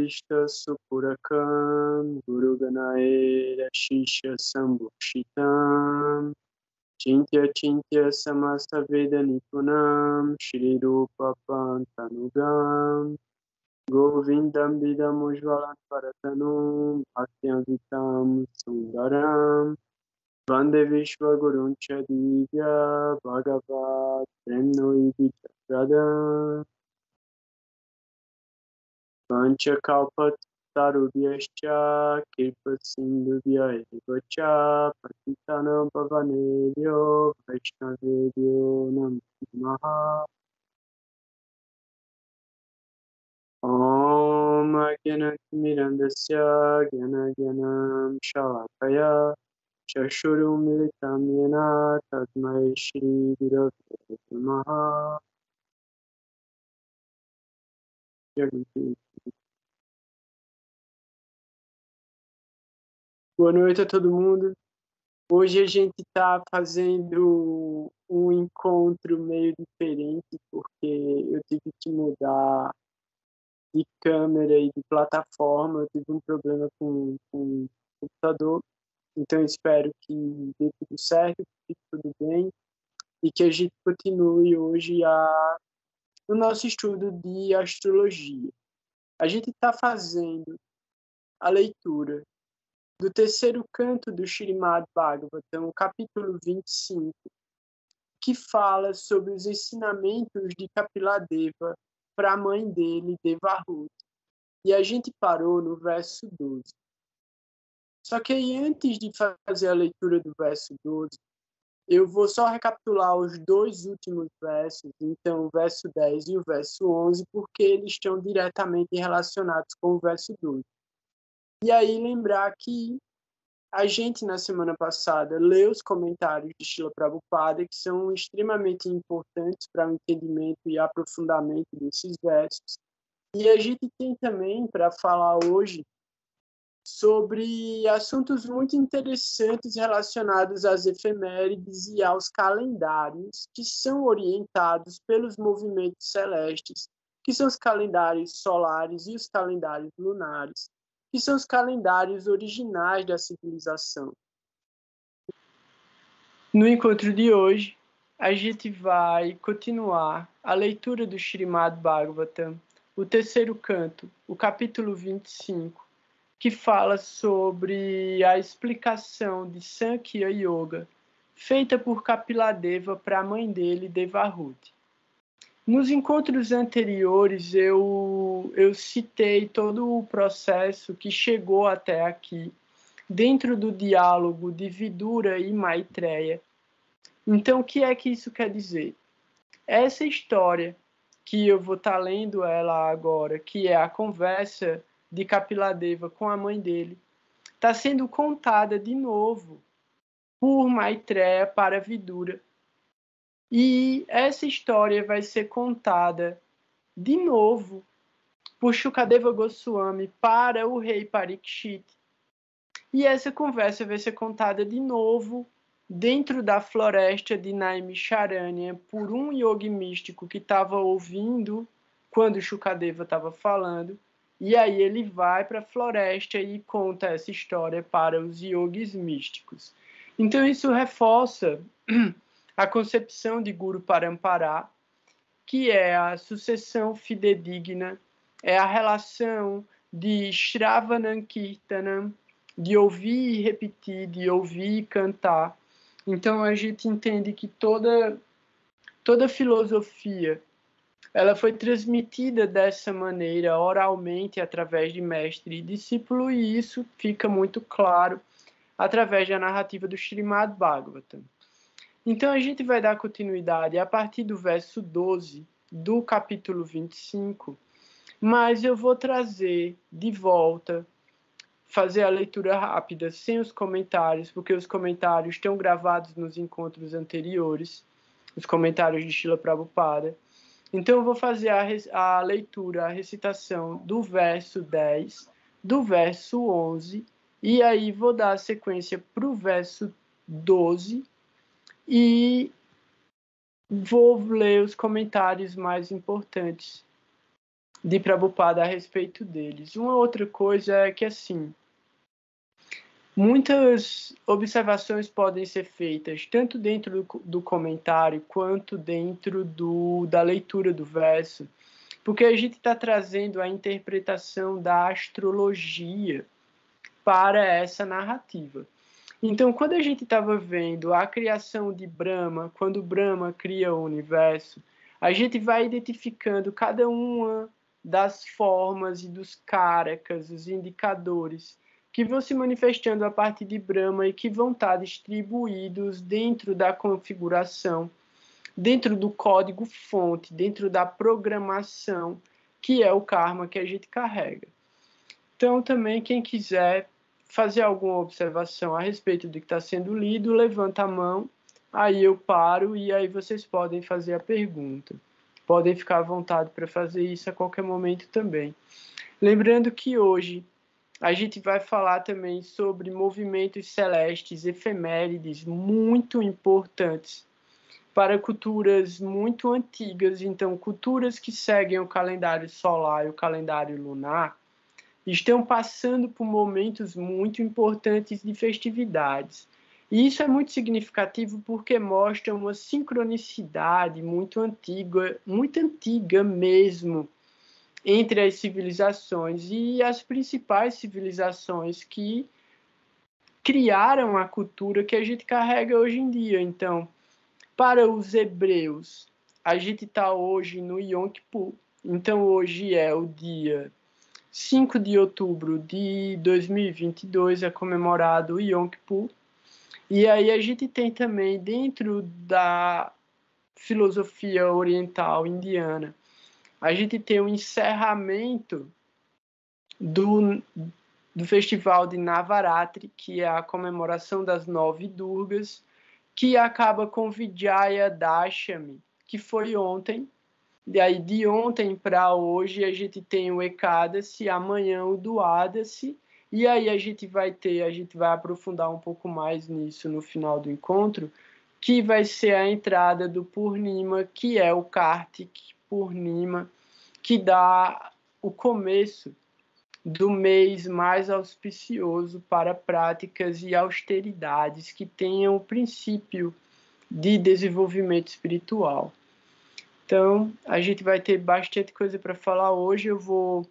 Vishta Supurakam Guru Ganaera Shisha Sambhukshitam Chintya Samasta Veda Nipunam Shri Rupa Pantanugam Govindam Vidam Ujvalan Paratanum Bhaktyam Vitam Sundaram Vande Vishwa Gurun Chadivya Bhagavat Premno Idita Pradam Pancha Kalpat Tarubhyascha Kirpa Sindhubhya Evacha Patitanam Pavanebhyo Vaishnavebhyo Namaha Om Agyanatimirandasya Gyanagyanam Shalakaya Chashurum Militam Yena Tasmai Shri Gurave Namaha. Boa noite a todo mundo. Hoje a gente está fazendo um encontro meio diferente, porque eu tive que mudar de câmera e de plataforma. Eu tive um problema com o computador, então eu espero que dê tudo certo, que fique tudo bem, e que a gente continue hoje o nosso estudo de astrologia. A gente está fazendo a leitura do terceiro canto do Śrīmad Bhagavatam, o capítulo 25, que fala sobre os ensinamentos de Kapiladeva para a mãe dele, Devahuti. E a gente parou no verso 12. Só que aí, antes de fazer a leitura do verso 12, eu vou só recapitular os dois últimos versos, então o verso 10 e o verso 11, porque eles estão diretamente relacionados com o verso 12. E aí lembrar que a gente, na semana passada, leu os comentários de Srila Prabhupada, que são extremamente importantes para o entendimento e aprofundamento desses versos. E a gente tem também, para falar hoje, sobre assuntos muito interessantes relacionados às efemérides e aos calendários que são orientados pelos movimentos celestes, que são os calendários solares e os calendários lunares, que são os calendários originais da civilização. No encontro de hoje, a gente vai continuar a leitura do Śrīmad Bhagavatam, o terceiro canto, o capítulo 25, que fala sobre a explicação de Sankhya Yoga, feita por Kapiladeva para a mãe dele, Devahuti. Nos encontros anteriores, eu citei todo o processo que chegou até aqui, dentro do diálogo de Vidura e Maitreya. Então, o que é que isso quer dizer? Essa história, que eu vou estar lendo ela agora, que é a conversa de Kapiladeva com a mãe dele, está sendo contada de novo por Maitreya para Vidura. E essa história vai ser contada de novo por Shukadeva Goswami para o rei Parikshit. E essa conversa vai ser contada de novo dentro da floresta de Naimisharanya por um yogi místico que estava ouvindo quando Shukadeva estava falando. E aí ele vai para a floresta e conta essa história para os yogis místicos. Então isso reforça a concepção de Guru Parampara, que é a sucessão fidedigna, é a relação de Shravanam Kirtanam, de ouvir e repetir, de ouvir e cantar. Então a gente entende que toda filosofia ela foi transmitida dessa maneira, oralmente, através de mestre e discípulo, e isso fica muito claro através da narrativa do Śrīmad Bhagavatam. Então a gente vai dar continuidade a partir do verso 12 do capítulo 25, mas eu vou trazer de volta, fazer a leitura rápida, sem os comentários, porque os comentários estão gravados nos encontros anteriores, os comentários de Srila Prabhupada. Então eu vou fazer a leitura, a recitação do verso 10, do verso 11, e aí vou dar a sequência para o verso 12, e vou ler os comentários mais importantes de Prabhupada a respeito deles. Uma outra coisa é que, assim, muitas observações podem ser feitas tanto dentro do comentário quanto dentro da leitura do verso, porque a gente está trazendo a interpretação da astrologia para essa narrativa. Então, quando a gente estava vendo a criação de Brahma, quando Brahma cria o universo, a gente vai identificando cada uma das formas e dos carakas, os indicadores, que vão se manifestando a partir de Brahma e que vão estar distribuídos dentro da configuração, dentro do código-fonte, dentro da programação, que é o karma que a gente carrega. Então, também, quem quiser fazer alguma observação a respeito do que está sendo lido, levanta a mão, aí eu paro e aí vocês podem fazer a pergunta. Podem ficar à vontade para fazer isso a qualquer momento também. Lembrando que hoje a gente vai falar também sobre movimentos celestes, efemérides muito importantes para culturas muito antigas. Então, culturas que seguem o calendário solar e o calendário lunar estão passando por momentos muito importantes de festividades. E isso é muito significativo porque mostra uma sincronicidade muito antiga mesmo, entre as civilizações e as principais civilizações que criaram a cultura que a gente carrega hoje em dia. Então, para os hebreus, a gente está hoje no Yom Kippur. Então, hoje é o dia 5 de outubro de 2022, é comemorado o Yom Kippur. E aí a gente tem também, dentro da filosofia oriental indiana, a gente tem o encerramento do festival de Navaratri, que é a comemoração das 9 Durgas, que acaba com Vijaya Dashami, que foi ontem. E aí, de ontem para hoje, a gente tem o Ekadasi, amanhã o Duadasi, e aí a gente vai aprofundar um pouco mais nisso no final do encontro, que vai ser a entrada do Purnima, que é o Kartik Purnima, que dá o começo do mês mais auspicioso para práticas e austeridades que tenham o princípio de desenvolvimento espiritual. Então, a gente vai ter bastante coisa para falar hoje. Eu vou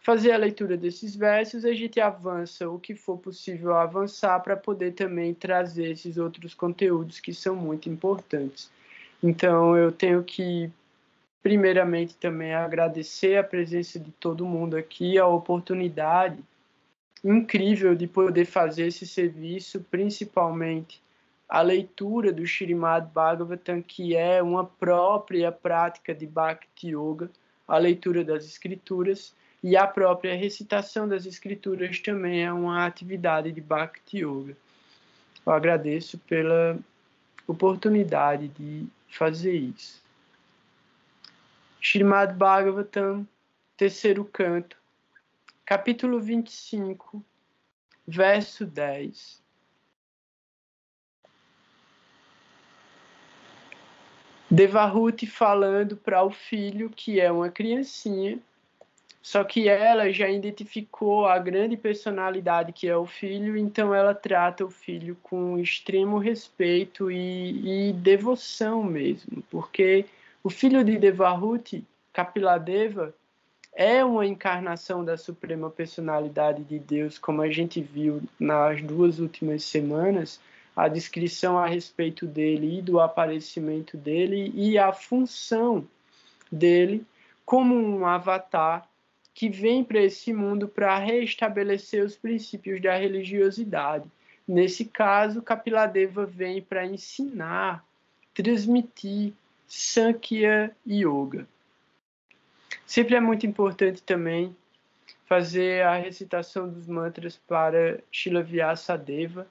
fazer a leitura desses versos, a gente avança o que for possível avançar para poder também trazer esses outros conteúdos que são muito importantes. Então, eu tenho que, primeiramente, também agradecer a presença de todo mundo aqui, a oportunidade incrível de poder fazer esse serviço, principalmente a leitura do Śrīmad Bhagavatam, que é uma própria prática de Bhakti Yoga, a leitura das escrituras, e a própria recitação das escrituras também é uma atividade de Bhakti Yoga. Eu agradeço pela oportunidade de fazer isso. Śrīmad Bhagavatam, terceiro canto, capítulo 25, verso 10. Devahuti falando para o filho, que é uma criancinha, só que ela já identificou a grande personalidade que é o filho, então ela trata o filho com extremo respeito e devoção mesmo, porque o filho de Devahuti, Kapiladeva, é uma encarnação da Suprema Personalidade de Deus, como a gente viu nas 2 últimas semanas, a descrição a respeito dele e do aparecimento dele e a função dele como um avatar que vem para esse mundo para restabelecer os princípios da religiosidade. Nesse caso, Kapiladeva vem para ensinar, transmitir Sankhya Yoga. Sempre é muito importante também fazer a recitação dos mantras para Srila Vyasadeva.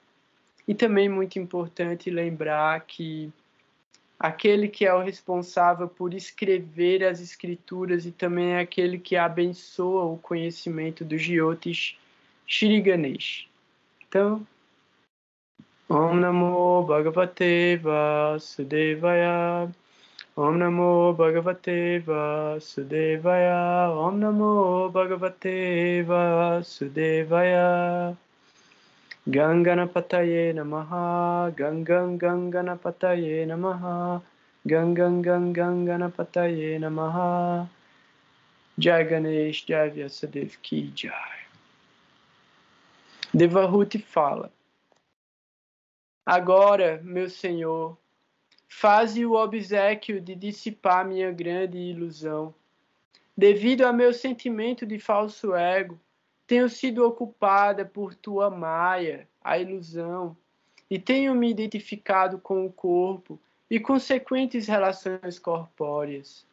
E também muito importante lembrar que aquele que é o responsável por escrever as escrituras e também é aquele que abençoa o conhecimento do Jyotish, Shri Ganesh. Então, Om Namo Bhagavate Vasudevaya, Om Namo Bhagavate Vasudevaya. Om Namo Bhagavate Vasudevaya. Ganganapataye Namaha. Ganganapataye Namaha. Ganganapataye Namaha. Jai Ganesh, Jai Vyasadeva Ki Jai. Devahuti fala: agora, meu Senhor, faze o obséquio de dissipar minha grande ilusão. Devido a meu sentimento de falso ego, tenho sido ocupada por tua maia, a ilusão, e tenho me identificado com o corpo e consequentes relações corpóreas.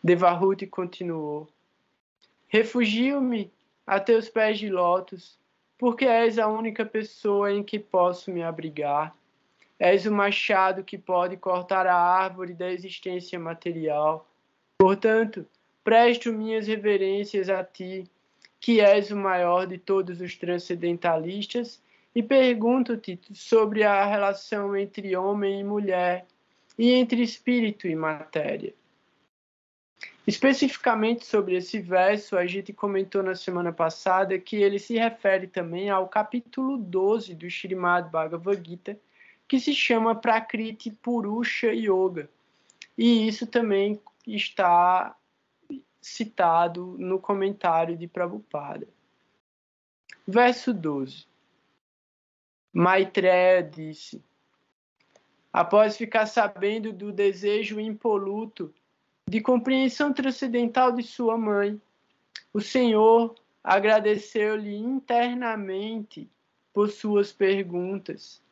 Devahuti continuou: refugio-me a teus pés de lótus, porque és a única pessoa em que posso me abrigar. És o machado que pode cortar a árvore da existência material. Portanto, presto minhas reverências a ti, que és o maior de todos os transcendentalistas, e pergunto-te sobre a relação entre homem e mulher, e entre espírito e matéria. Especificamente sobre esse verso, a gente comentou na semana passada que ele se refere também ao capítulo 12 do Śrīmad Bhagavad Gita, que se chama Prakriti Purusha Yoga. E isso também está citado no comentário de Prabhupada. Verso 12. Maitreya disse: após ficar sabendo do desejo impoluto de compreensão transcendental de sua mãe, o Senhor agradeceu-lhe internamente por suas perguntas.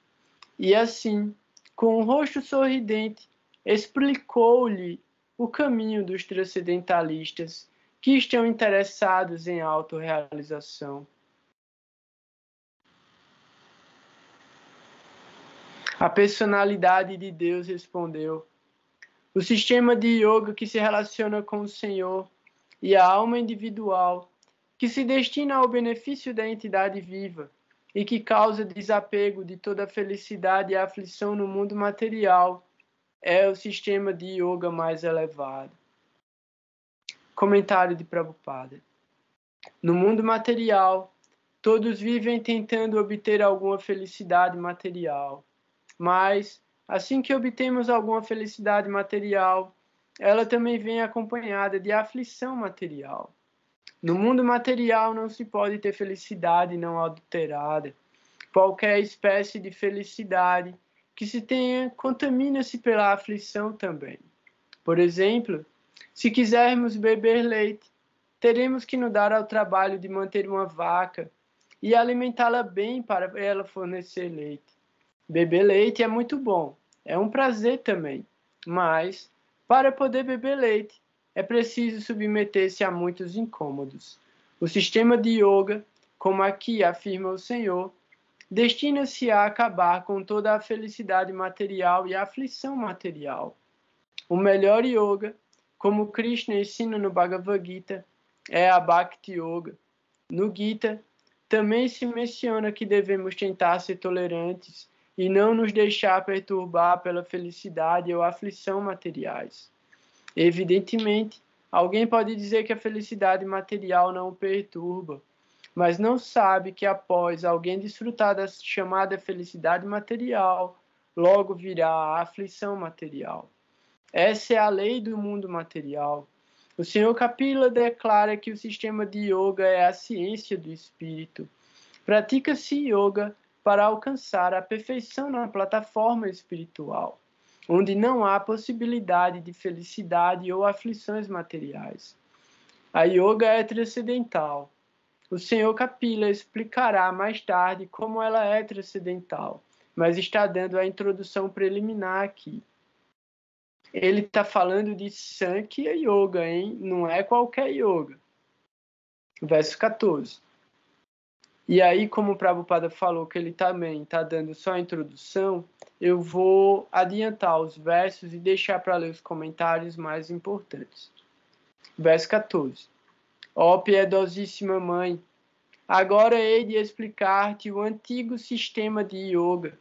E assim, com um rosto sorridente, explicou-lhe o caminho dos transcendentalistas que estão interessados em autorrealização. A personalidade de Deus respondeu: o sistema de yoga que se relaciona com o Senhor e a alma individual, que se destina ao benefício da entidade viva e que causa desapego de toda a felicidade e aflição no mundo material, é o sistema de yoga mais elevado. Comentário de Prabhupada. No mundo material, todos vivem tentando obter alguma felicidade material. Mas, assim que obtemos alguma felicidade material, ela também vem acompanhada de aflição material. No mundo material não se pode ter felicidade não adulterada. Qualquer espécie de felicidade que se tenha contamina-se pela aflição também. Por exemplo, se quisermos beber leite, teremos que nos dar ao trabalho de manter uma vaca e alimentá-la bem para ela fornecer leite. Beber leite é muito bom, é um prazer também, mas para poder beber leite é preciso submeter-se a muitos incômodos. O sistema de yoga, como aqui afirma o Senhor, destina-se a acabar com toda a felicidade material e a aflição material. O melhor yoga, como Krishna ensina no Bhagavad Gita, é a Bhakti Yoga. No Gita, também se menciona que devemos tentar ser tolerantes e não nos deixar perturbar pela felicidade ou aflição materiais. Evidentemente, alguém pode dizer que a felicidade material não o perturba, mas não sabe que após alguém desfrutar da chamada felicidade material, logo virá a aflição material. Essa é a lei do mundo material. O Senhor Kapila declara que o sistema de yoga é a ciência do espírito. Pratica-se yoga para alcançar a perfeição na plataforma espiritual, onde não há possibilidade de felicidade ou aflições materiais. A yoga é transcendental. O Senhor Kapila explicará mais tarde como ela é transcendental, mas está dando a introdução preliminar aqui. Ele está falando de Sankhya Yoga, hein? Não é qualquer yoga. Verso 14. E aí, como o Prabhupada falou que ele também está dando só a introdução, eu vou adiantar os versos e deixar para ler os comentários mais importantes. Verso 14. Ó piedosíssima mãe, agora hei de explicar-te o antigo sistema de yoga,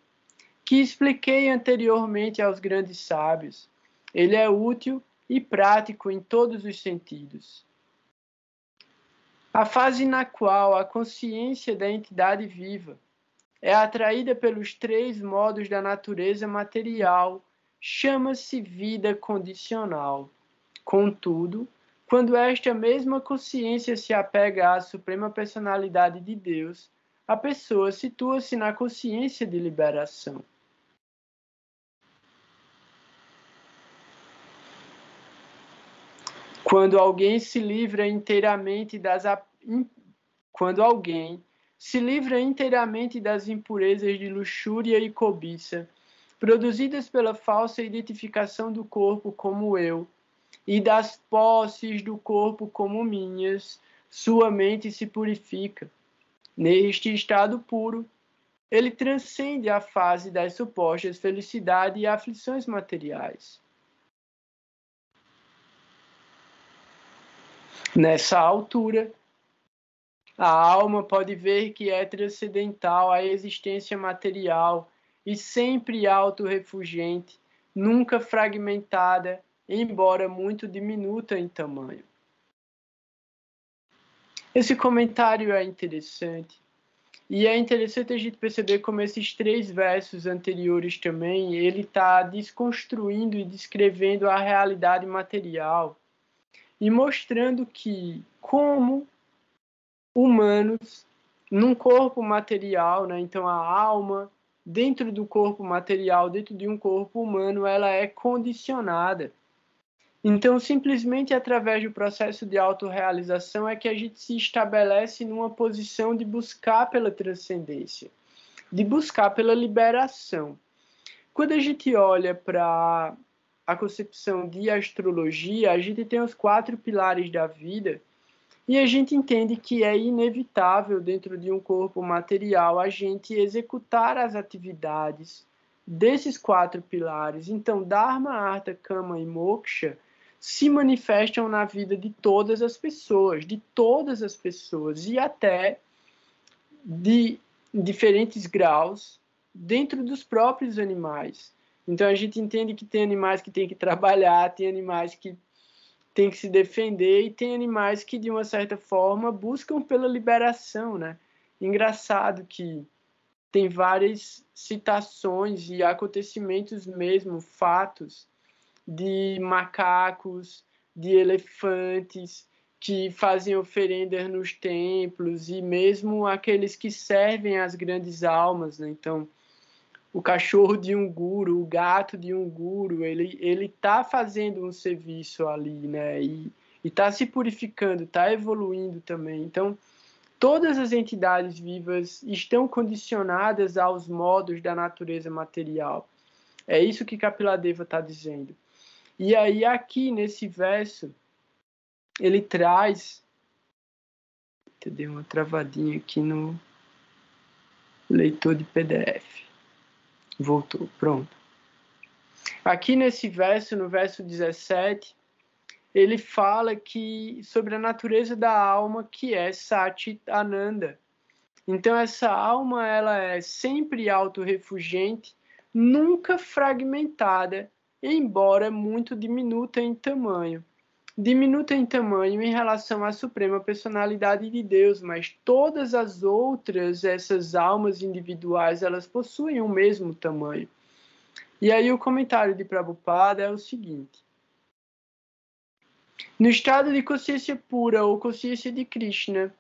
que expliquei anteriormente aos grandes sábios. Ele é útil e prático em todos os sentidos. A fase na qual a consciência da entidade viva é atraída pelos três modos da natureza material chama-se vida condicional. Contudo, quando esta mesma consciência se apega à suprema personalidade de Deus, a pessoa situa-se na consciência de liberação. Quando alguém se livra inteiramente das impurezas de luxúria e cobiça, produzidas pela falsa identificação do corpo como eu, e das posses do corpo como minhas, sua mente se purifica. Neste estado puro, ele transcende a fase das supostas felicidade e aflições materiais. Nessa altura, a alma pode ver que é transcendental à existência material e sempre autorrefugente, nunca fragmentada, embora muito diminuta em tamanho. Esse comentário é interessante. E é interessante a gente perceber como esses 3 versos anteriores também, ele está desconstruindo e descrevendo a realidade material e mostrando que, como humanos, num corpo material, né, então a alma, dentro do corpo material, dentro de um corpo humano, ela é condicionada. Então, simplesmente através do processo de autorrealização é que a gente se estabelece numa posição de buscar pela transcendência, de buscar pela liberação. Quando a gente olha para a concepção de astrologia, a gente tem os 4 pilares da vida e a gente entende que é inevitável dentro de um corpo material a gente executar as atividades desses 4 pilares. Então, Dharma, Artha, Kama e Moksha se manifestam na vida de todas as pessoas, e até de diferentes graus dentro dos próprios animais. Então a gente entende que tem animais que têm que trabalhar, tem animais que têm que se defender e tem animais que de uma certa forma buscam pela liberação, né? Engraçado que tem várias citações e acontecimentos mesmo, fatos de macacos, de elefantes que fazem oferendas nos templos e mesmo aqueles que servem as grandes almas, né? Então, o cachorro de um guru, o gato de um guru, ele está fazendo um serviço ali, né? E está se purificando, está evoluindo também. Então, todas as entidades vivas estão condicionadas aos modos da natureza material. É isso que Kapiladeva está dizendo. E aí, aqui nesse verso, ele traz... Dei uma travadinha aqui no leitor de PDF. Voltou, pronto. Aqui nesse verso, no verso 17, ele fala sobre a natureza da alma, que é Sati Ananda. Então, essa alma ela é sempre autorrefugente, nunca fragmentada, embora muito diminuta em tamanho. Diminuta em tamanho em relação à suprema personalidade de Deus, mas todas as outras, essas almas individuais, elas possuem o mesmo tamanho. E aí o comentário de Prabhupada é o seguinte: no estado de consciência pura ou consciência de Krishna,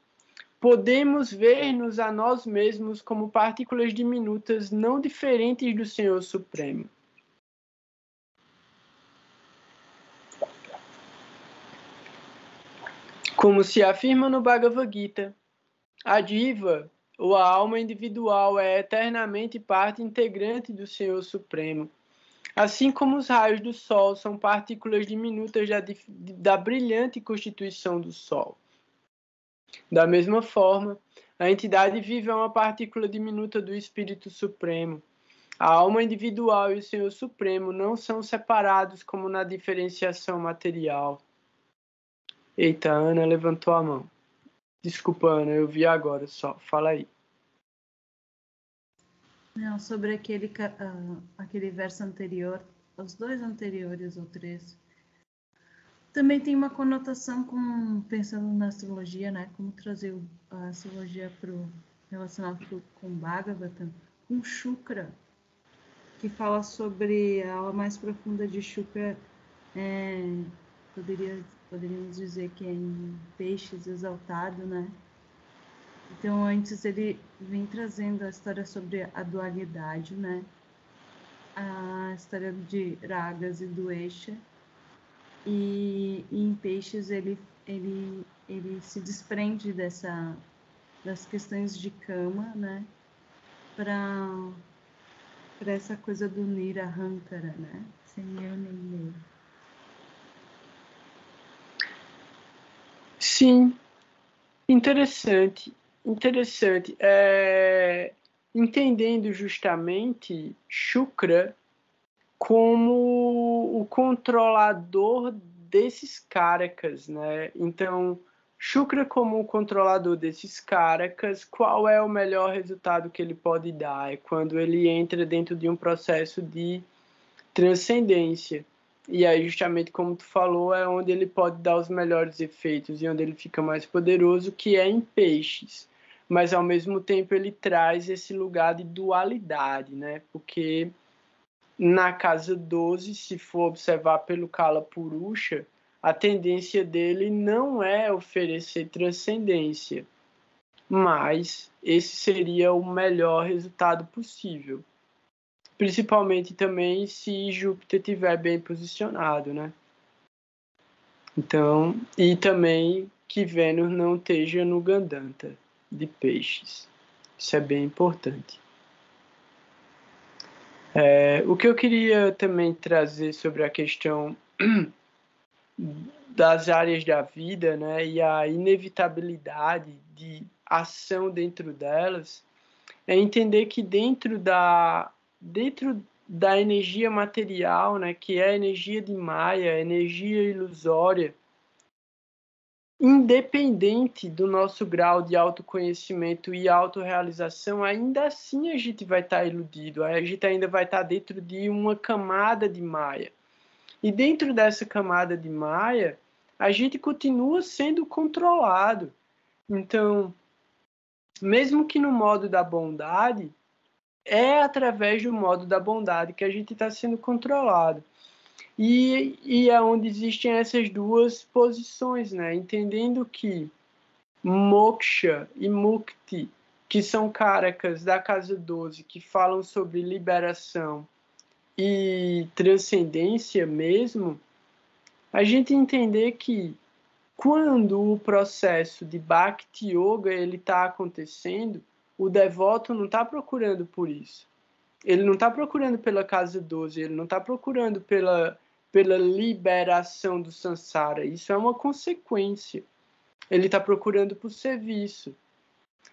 podemos ver-nos a nós mesmos como partículas diminutas não diferentes do Senhor Supremo. Como se afirma no Bhagavad Gita, a diva, ou a alma individual, é eternamente parte integrante do Senhor Supremo. Assim como os raios do Sol são partículas diminutas da brilhante constituição do Sol. Da mesma forma, a entidade viva é uma partícula diminuta do Espírito Supremo. A alma individual e o Senhor Supremo não são separados como na diferenciação material. Eita, a Ana levantou a mão. Desculpa, Ana, eu vi agora só. Fala aí. Não, sobre aquele verso anterior, os dois anteriores ou três. Também tem uma conotação pensando na astrologia, né? Como trazer a astrologia relacionado com Bhagavatam, com Shukra, que fala sobre a aula mais profunda de Shukra, poderíamos dizer que é em peixes exaltado, né? Então, antes ele vem trazendo a história sobre a dualidade, né? A história de Ragas e Dvesha. E em peixes ele se desprende das questões de cama, né? Para essa coisa do Nirahankara, né? Sem eu nem meu. Sim, interessante. Entendendo justamente Shukra como o controlador desses Karakas, né? Então, Shukra como o controlador desses Karakas, qual é o melhor resultado que ele pode dar? É quando ele entra dentro de um processo de transcendência. E aí, justamente como tu falou, é onde ele pode dar os melhores efeitos e onde ele fica mais poderoso, que é em peixes. Mas, ao mesmo tempo, ele traz esse lugar de dualidade, né? Porque na casa 12, se for observar pelo Kala Purusha, a tendência dele não é oferecer transcendência, mas esse seria o melhor resultado possível. Principalmente também se Júpiter estiver bem posicionado, né? Então, e também que Vênus não esteja no Gandanta de peixes. Isso é bem importante. O que eu queria também trazer sobre a questão das áreas da vida, né, e a inevitabilidade de ação dentro delas, é entender que dentro da energia material, né, que é a energia de Maya, energia ilusória, independente do nosso grau de autoconhecimento e autorrealização, ainda assim a gente vai estar iludido, a gente ainda vai estar dentro de uma camada de Maya. E dentro dessa camada de Maya, a gente continua sendo controlado. Então, mesmo que no modo da bondade, é através do modo da bondade que a gente está sendo controlado. E é onde existem essas duas posições, né? Entendendo que Moksha e Mukti, que são Karakas da casa 12, que falam sobre liberação e transcendência mesmo, a gente entender que quando o processo de Bhakti Yoga está acontecendo, o devoto não está procurando por isso. Ele não está procurando pela casa 12, ele não está procurando pela liberação do samsara. Isso é uma consequência. Ele está procurando por serviço.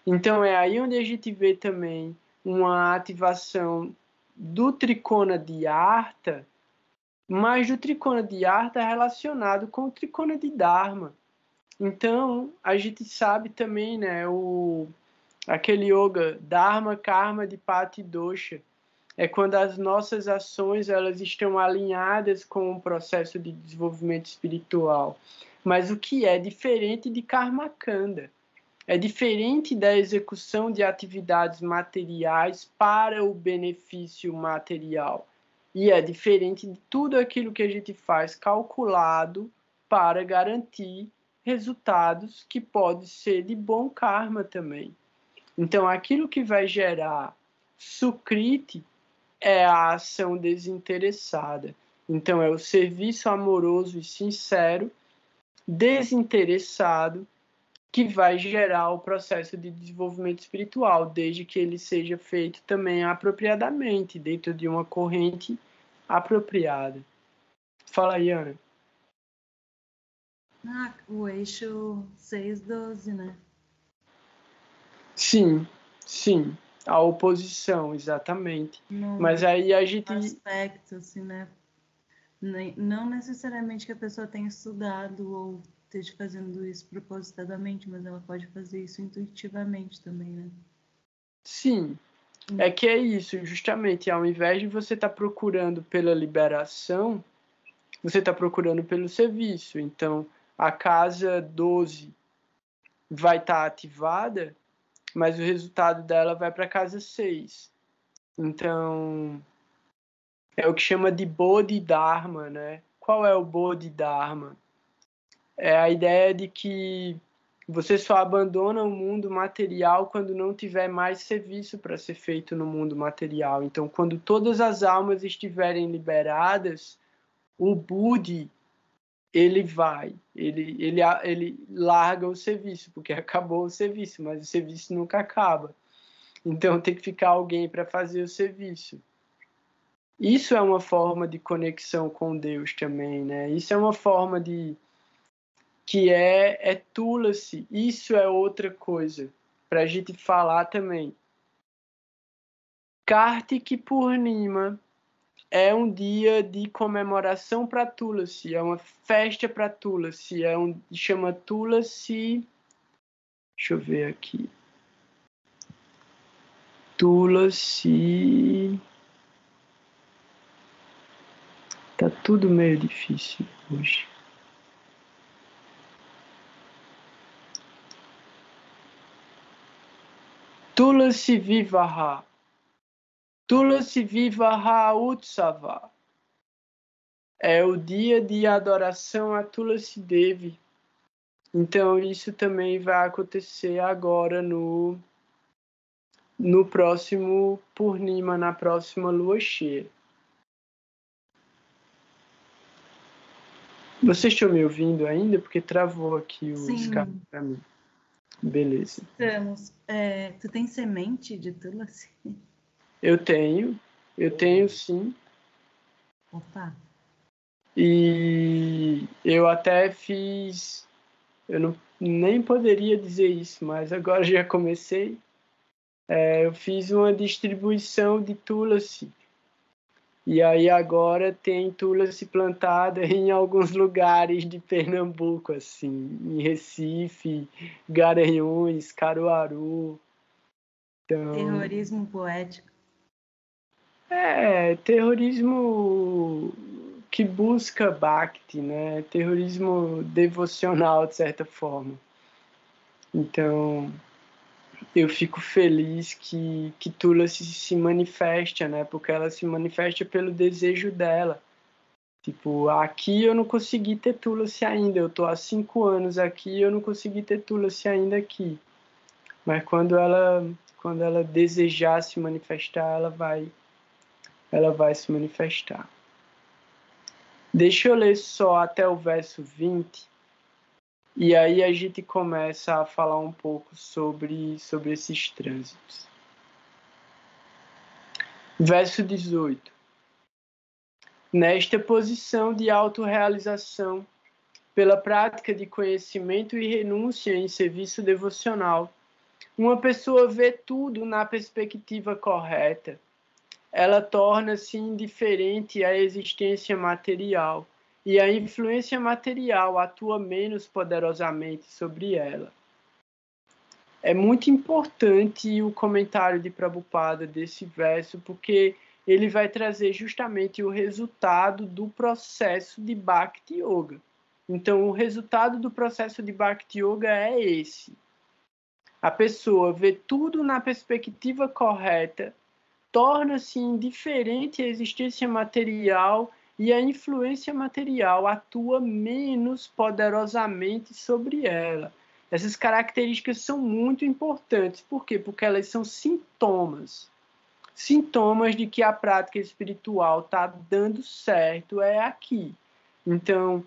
Então é aí onde a gente vê também uma ativação do trikona de Artha, mas do trikona de Artha relacionado com o trikona de Dharma. Então, a gente sabe também, né, aquele yoga Dharma, Karma, Dipati e Dosha. É quando as nossas ações elas estão alinhadas com o processo de desenvolvimento espiritual. Mas o que é diferente de Karma Kanda? É diferente da execução de atividades materiais para o benefício material. E é diferente de tudo aquilo que a gente faz calculado para garantir resultados que pode ser de bom karma também. Então, aquilo que vai gerar sukriti é a ação desinteressada. Então, é o serviço amoroso e sincero, desinteressado, que vai gerar o processo de desenvolvimento espiritual, desde que ele seja feito também apropriadamente, dentro de uma corrente apropriada. Fala aí, Ana. O eixo 6-12, né? Sim, sim. A oposição, exatamente. Mas aí a gente... aspecto, assim, né? Não necessariamente que a pessoa tenha estudado ou esteja fazendo isso propositadamente, mas ela pode fazer isso intuitivamente também, né? Sim, É que é isso, justamente, ao invés de você estar procurando pela liberação, você está procurando pelo serviço. Então, a casa 12 vai estar ativada, mas o resultado dela vai para a casa 6. Então, é o que chama de Bodhidharma, né? Qual é o Bodhidharma? É a ideia de que você só abandona o mundo material quando não tiver mais serviço para ser feito no mundo material. Então, quando todas as almas estiverem liberadas, o Budi, ele larga o serviço, porque acabou o serviço, mas o serviço nunca acaba. Então, tem que ficar alguém para fazer o serviço. Isso é uma forma de conexão com Deus também, né? Isso é uma forma de que é Tulasi. Isso é outra coisa para a gente falar também. Kartik Purnima é um dia de comemoração para Tulasi, é uma festa para Tulasi, chama Tulasi. Deixa eu ver aqui. Tulasi. Tá tudo meio difícil hoje. Tulasi Vivaha. Tulasi Vivaha Utsava. É o dia de adoração a Tulasi Devi. Então, isso também vai acontecer agora no próximo Purnima, na próxima lua cheia. Vocês estão me ouvindo ainda? Porque travou aqui o Skype para mim. Beleza. Estamos. Tu tem semente de Tulasi? Eu tenho sim. Opa! E eu até fiz... Eu nem poderia dizer isso, mas agora já comecei. Eu fiz uma distribuição de Tulasi. E aí agora tem Tulasi plantada em alguns lugares de Pernambuco, assim, em Recife, Garanhuns, Caruaru. Então, Terrorismo poético. Terrorismo que busca Bhakti, né? Terrorismo devocional, de certa forma. Então, eu fico feliz que Tulasi se manifesta, né? Porque ela se manifesta pelo desejo dela. Tipo, aqui eu não consegui ter Tulasi ainda. Eu tô há 5 anos aqui e eu não consegui ter Tulasi ainda aqui. Mas quando ela desejar se manifestar, ela vai se manifestar. Deixa eu ler só até o verso 20. E aí a gente começa a falar um pouco sobre esses trânsitos. Verso 18. Nesta posição de autorrealização, pela prática de conhecimento e renúncia em serviço devocional, uma pessoa vê tudo na perspectiva correta. Ela torna-se indiferente à existência material, e a influência material atua menos poderosamente sobre ela. É muito importante o comentário de Prabhupada desse verso, porque ele vai trazer justamente o resultado do processo de Bhakti Yoga. Então, o resultado do processo de Bhakti Yoga é esse. A pessoa vê tudo na perspectiva correta, torna-se indiferente à existência material e a influência material atua menos poderosamente sobre ela. Essas características são muito importantes. Por quê? Porque elas são sintomas. Sintomas de que a prática espiritual está dando certo é aqui. Então,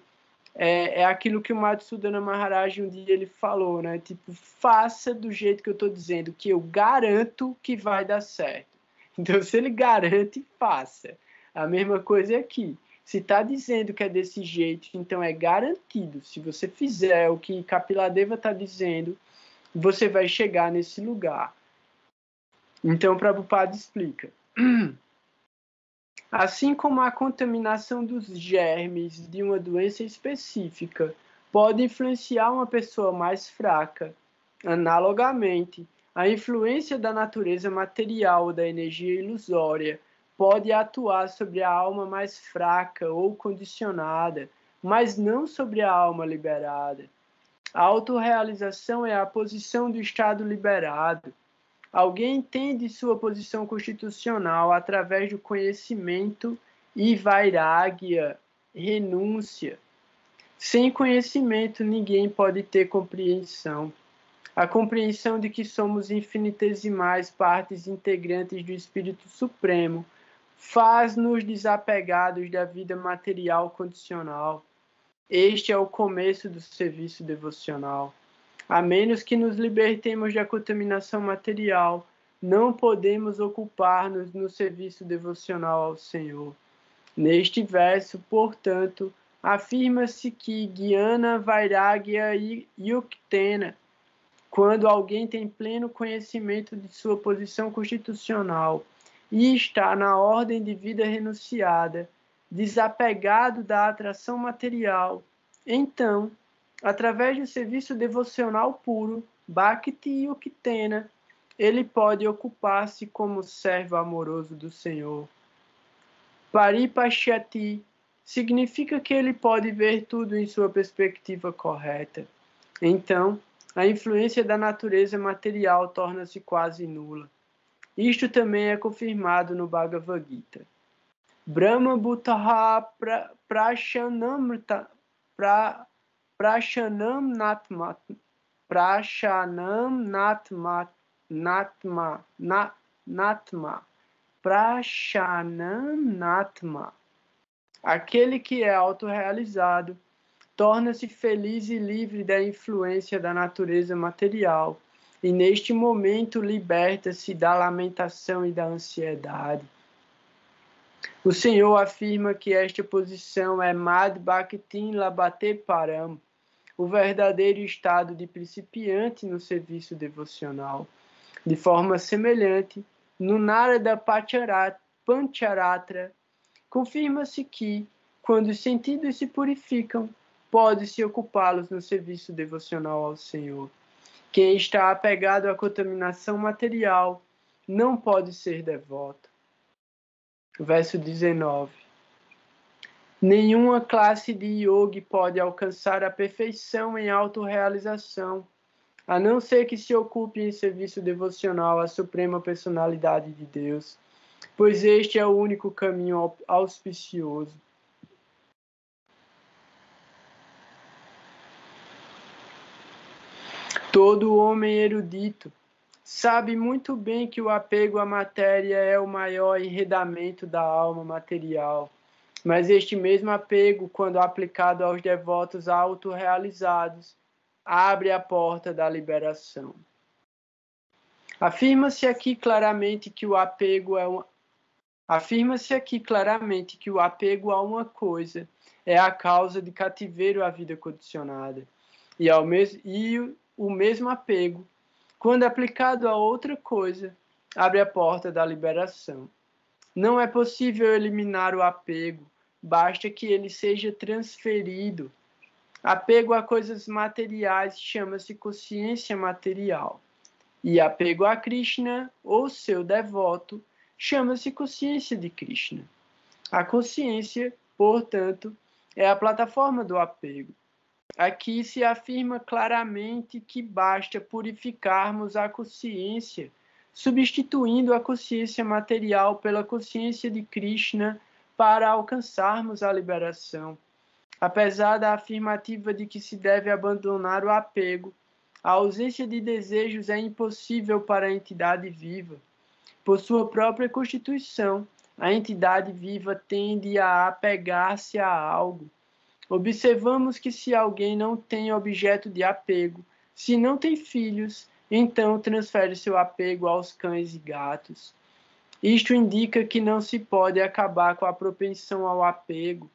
é aquilo que o Madhusudana Maharaj um dia ele falou, né? Tipo, faça do jeito que eu estou dizendo, que eu garanto que vai dar certo. Então, se ele garante, faça. A mesma coisa aqui. Se está dizendo que é desse jeito, então é garantido. Se você fizer o que Kapiladeva está dizendo, você vai chegar nesse lugar. Então, Prabhupada explica. Assim como a contaminação dos germes de uma doença específica pode influenciar uma pessoa mais fraca, analogamente, a influência da natureza material ou da energia ilusória pode atuar sobre a alma mais fraca ou condicionada, mas não sobre a alma liberada. A autorrealização é a posição do estado liberado. Alguém entende sua posição constitucional através do conhecimento e vairagya, renúncia. Sem conhecimento, ninguém pode ter compreensão. A compreensão de que somos infinitesimais partes integrantes do Espírito Supremo faz-nos desapegados da vida material condicional. Este é o começo do serviço devocional. A menos que nos libertemos da contaminação material, não podemos ocupar-nos no serviço devocional ao Senhor. Neste verso, portanto, afirma-se que Jnana Vairagya Yuktena, quando alguém tem pleno conhecimento de sua posição constitucional e está na ordem de vida renunciada, desapegado da atração material, então, através do serviço devocional puro, Bhakti Yuktena, ele pode ocupar-se como servo amoroso do Senhor. Paripashyati significa que ele pode ver tudo em sua perspectiva correta. Então, a influência da natureza material torna-se quase nula. Isto também é confirmado no Bhagavad Gita. Brahma Bhutaha Prashanam-natma. Aquele que é autorrealizado torna-se feliz e livre da influência da natureza material, e neste momento liberta-se da lamentação e da ansiedade. O Senhor afirma que esta posição é Mad Bhaktin Labate Param, o verdadeiro estado de principiante no serviço devocional. De forma semelhante, no Narada Pancharatra, confirma-se que, quando os sentidos se purificam, pode-se ocupá-los no serviço devocional ao Senhor. Quem está apegado à contaminação material não pode ser devoto. Verso 19. Nenhuma classe de yogi pode alcançar a perfeição em autorrealização, a não ser que se ocupe em serviço devocional à Suprema Personalidade de Deus, pois este é o único caminho auspicioso. Todo homem erudito sabe muito bem que o apego à matéria é o maior enredamento da alma material, mas este mesmo apego, quando aplicado aos devotos autorrealizados, abre a porta da liberação. Afirma-se aqui claramente que o apego a uma coisa é a causa de cativeiro à vida condicionada, e o mesmo apego, quando aplicado a outra coisa, abre a porta da liberação. Não é possível eliminar o apego, basta que ele seja transferido. Apego a coisas materiais chama-se consciência material, e apego a Krishna, ou seu devoto, chama-se consciência de Krishna. A consciência, portanto, é a plataforma do apego. Aqui se afirma claramente que basta purificarmos a consciência, substituindo a consciência material pela consciência de Krishna para alcançarmos a liberação. Apesar da afirmativa de que se deve abandonar o apego, a ausência de desejos é impossível para a entidade viva. Por sua própria constituição, a entidade viva tende a apegar-se a algo. Observamos que se alguém não tem objeto de apego, se não tem filhos, então transfere seu apego aos cães e gatos. Isto indica que não se pode acabar com a propensão ao apego.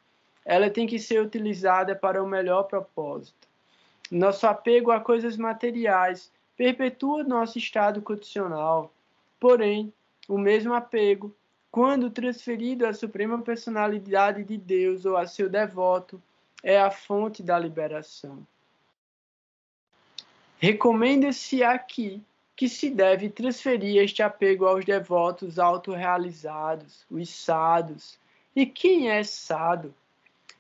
Ela tem que ser utilizada para o melhor propósito. Nosso apego a coisas materiais perpetua nosso estado condicional. Porém, o mesmo apego, quando transferido à Suprema Personalidade de Deus ou a seu devoto, é a fonte da liberação. Recomenda-se aqui que se deve transferir este apego aos devotos autorrealizados, os sadhus. E quem é sadhu?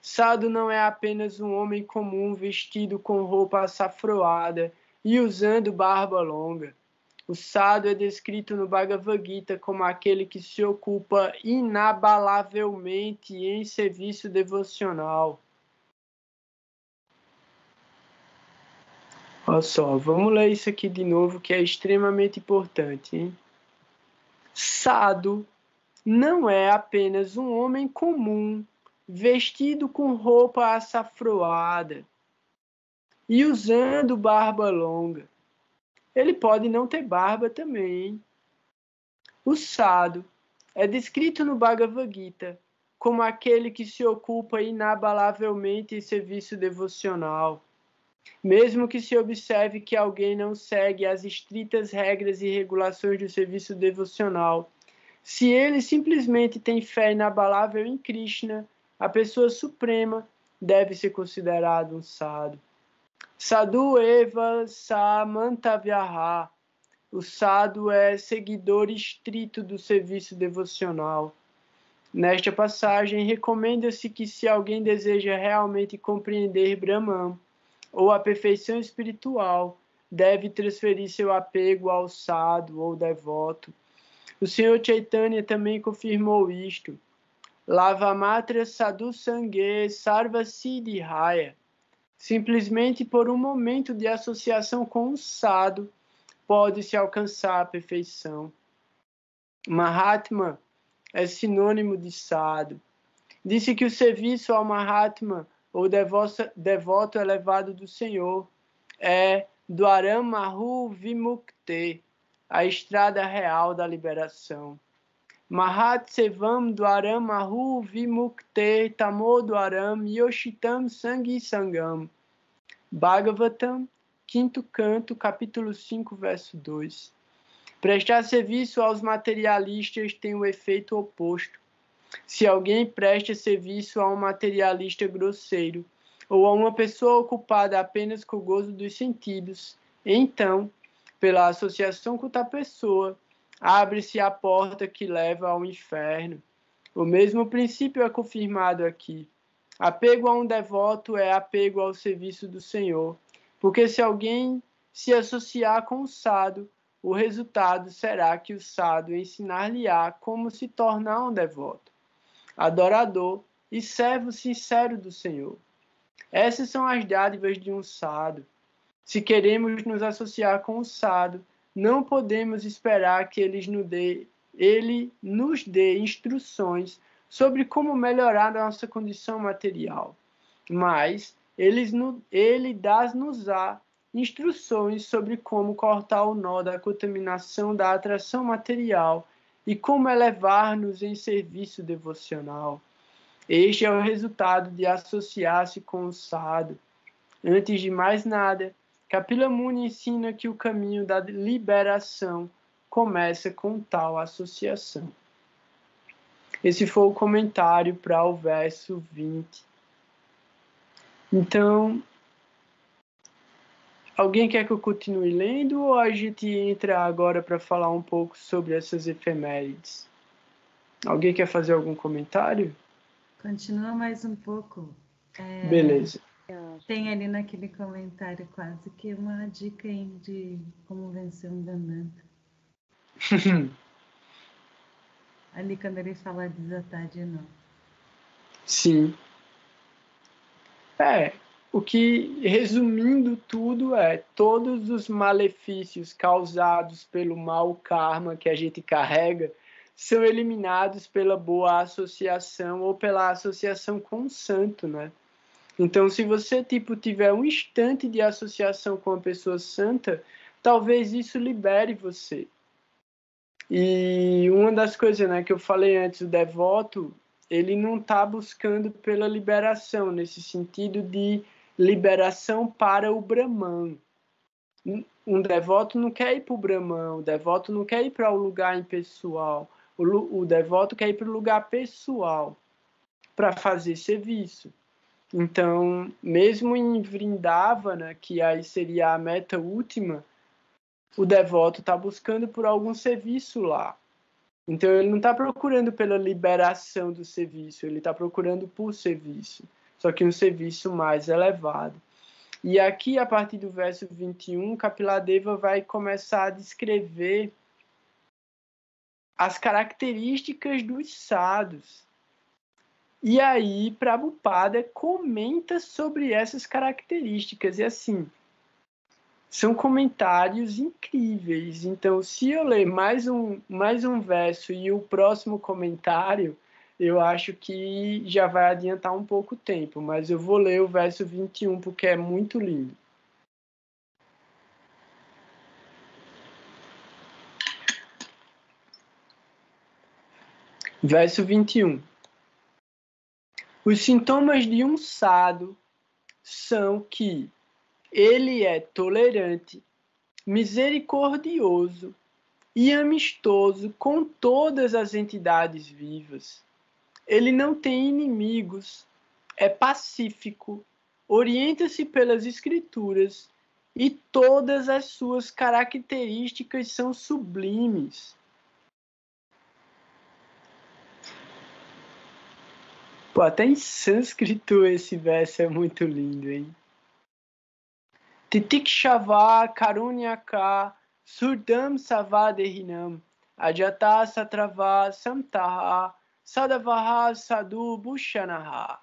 Sadhu não é apenas um homem comum vestido com roupa açafroada e usando barba longa. O sadhu é descrito no Bhagavad Gita como aquele que se ocupa inabalavelmente em serviço devocional. Olha só, vamos ler isso aqui de novo, que é extremamente importante, hein? Sadhu não é apenas um homem comum, vestido com roupa açafroada e usando barba longa. Ele pode não ter barba também, hein? O sadhu é descrito no Bhagavad Gita como aquele que se ocupa inabalavelmente em serviço devocional. Mesmo que se observe que alguém não segue as estritas regras e regulações do serviço devocional, se ele simplesmente tem fé inabalável em Krishna, a pessoa suprema, deve ser considerado um sadhu. Sadhu eva samantavyaha. O sadhu é seguidor estrito do serviço devocional. Nesta passagem, recomenda-se que se alguém deseja realmente compreender Brahman, ou a perfeição espiritual, deve transferir seu apego ao sadhu ou devoto. O Senhor Chaitanya também confirmou isto. Lavamatra sadhu sanghe sarva siddhaya. Simplesmente por um momento de associação com o sadhu, pode-se alcançar a perfeição. Mahatma é sinônimo de sadhu. Disse que o serviço ao Mahatma, ou devoto elevado do Senhor, é Dwaram Mahu Vimukte, a estrada real da liberação. Mahat Sevam Dwaram Mahu Vimukte Tamo Dwaram Yoshitam Sangi Sangam. Bhagavatam, 5º canto, capítulo 5, verso 2. Prestar serviço aos materialistas tem o efeito oposto. Se alguém presta serviço a um materialista grosseiro ou a uma pessoa ocupada apenas com o gozo dos sentidos, então, pela associação com tal pessoa, abre-se a porta que leva ao inferno. O mesmo princípio é confirmado aqui. Apego a um devoto é apego ao serviço do Senhor, porque se alguém se associar com o sadhu, o resultado será que o sadhu ensinar-lhe-á como se tornar um devoto, adorador e servo sincero do Senhor. Essas são as dádivas de um sadhu. Se queremos nos associar com o sadhu, não podemos esperar que ele nos dê instruções sobre como melhorar a nossa condição material, mas ele dá-nos-á instruções sobre como cortar o nó da contaminação da atração material e como elevar-nos em serviço devocional. Este é o resultado de associar-se com o sadhu. Antes de mais nada, Kapila Muni ensina que o caminho da liberação começa com tal associação. Esse foi o comentário para o verso 20. Então, alguém quer que eu continue lendo ou a gente entra agora para falar um pouco sobre essas efemérides? Alguém quer fazer algum comentário? Continua mais um pouco. Beleza. Tem ali naquele comentário quase que uma dica aí de como vencer um Dananta. Ali quando ele fala desatar de novo. Sim. O que, resumindo tudo, todos os malefícios causados pelo mau karma que a gente carrega são eliminados pela boa associação ou pela associação com o santo, né? Então, se você tiver um instante de associação com uma pessoa santa, talvez isso libere você. E uma das coisas, né, que eu falei antes, o devoto, ele não está buscando pela liberação, nesse sentido de liberação para o Brahman. Um devoto não quer ir para o Brahman, o devoto não quer ir para o lugar impessoal, o devoto quer ir para o lugar pessoal, para fazer serviço. Então, mesmo em Vrindavana, que aí seria a meta última, o devoto está buscando por algum serviço lá. Então, ele não está procurando pela liberação do serviço, ele está procurando por serviço, só que um serviço mais elevado. E aqui, a partir do verso 21, Kapiladeva vai começar a descrever as características dos sadhus. E aí, Prabhupada comenta sobre essas características. E assim, são comentários incríveis. Então, se eu ler mais um verso e o próximo comentário, eu acho que já vai adiantar um pouco o tempo. Mas eu vou ler o verso 21 porque é muito lindo. Verso 21. Os sintomas de um sadhu são que ele é tolerante, misericordioso e amistoso com todas as entidades vivas. Ele não tem inimigos, é pacífico, orienta-se pelas escrituras e todas as suas características são sublimes. Pô, até em sânscrito esse verso é muito lindo, hein? Titikshava karunyaka surdam savadehinam ajata satrava samtaha sadavaha sadhu bhushanaha.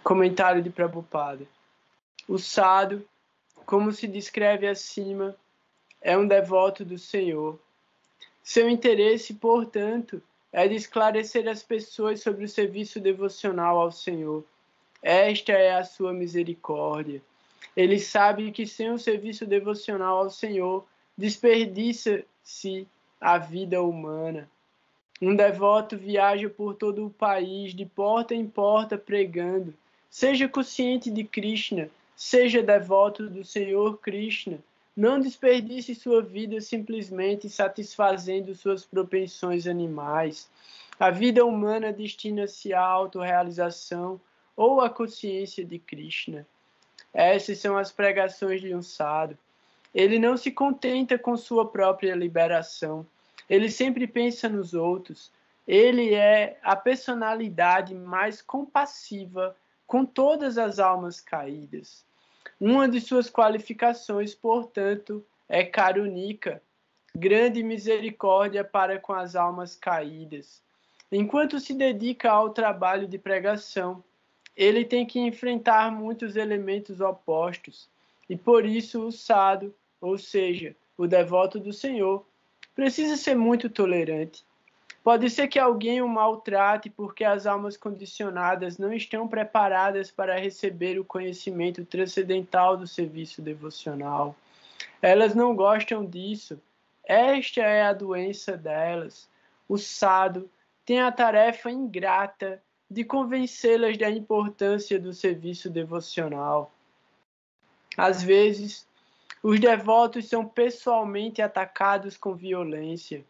Comentário de Prabhupada. O sadhu, como se descreve acima, é um devoto do Senhor. Seu interesse, portanto, é de esclarecer as pessoas sobre o serviço devocional ao Senhor. Esta é a sua misericórdia. Ele sabe que sem o serviço devocional ao Senhor, desperdiça-se a vida humana. Um devoto viaja por todo o país, de porta em porta, pregando. Seja consciente de Krishna, seja devoto do Senhor Krishna. Não desperdice sua vida simplesmente satisfazendo suas propensões animais. A vida humana destina-se à autorrealização ou à consciência de Krishna. Essas são as pregações de um sadhu. Ele não se contenta com sua própria liberação. Ele sempre pensa nos outros. Ele é a personalidade mais compassiva com todas as almas caídas. Uma de suas qualificações, portanto, é karunika, grande misericórdia para com as almas caídas. Enquanto se dedica ao trabalho de pregação, ele tem que enfrentar muitos elementos opostos, e por isso o sadhu, ou seja, o devoto do Senhor, precisa ser muito tolerante. Pode ser que alguém o maltrate porque as almas condicionadas não estão preparadas para receber o conhecimento transcendental do serviço devocional. Elas não gostam disso. Esta é a doença delas. O sadhu tem a tarefa ingrata de convencê-las da importância do serviço devocional. Às vezes, os devotos são pessoalmente atacados com violência.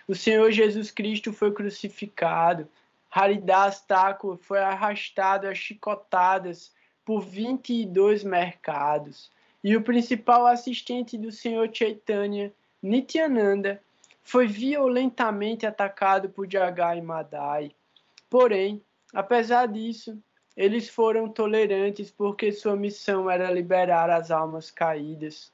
O Senhor Jesus Cristo foi crucificado. Haridas Thakur foi arrastado a chicotadas por 22 mercados. E o principal assistente do Senhor Chaitanya, Nityananda, foi violentamente atacado por Jagai Madai. Porém, apesar disso, eles foram tolerantes porque sua missão era liberar as almas caídas.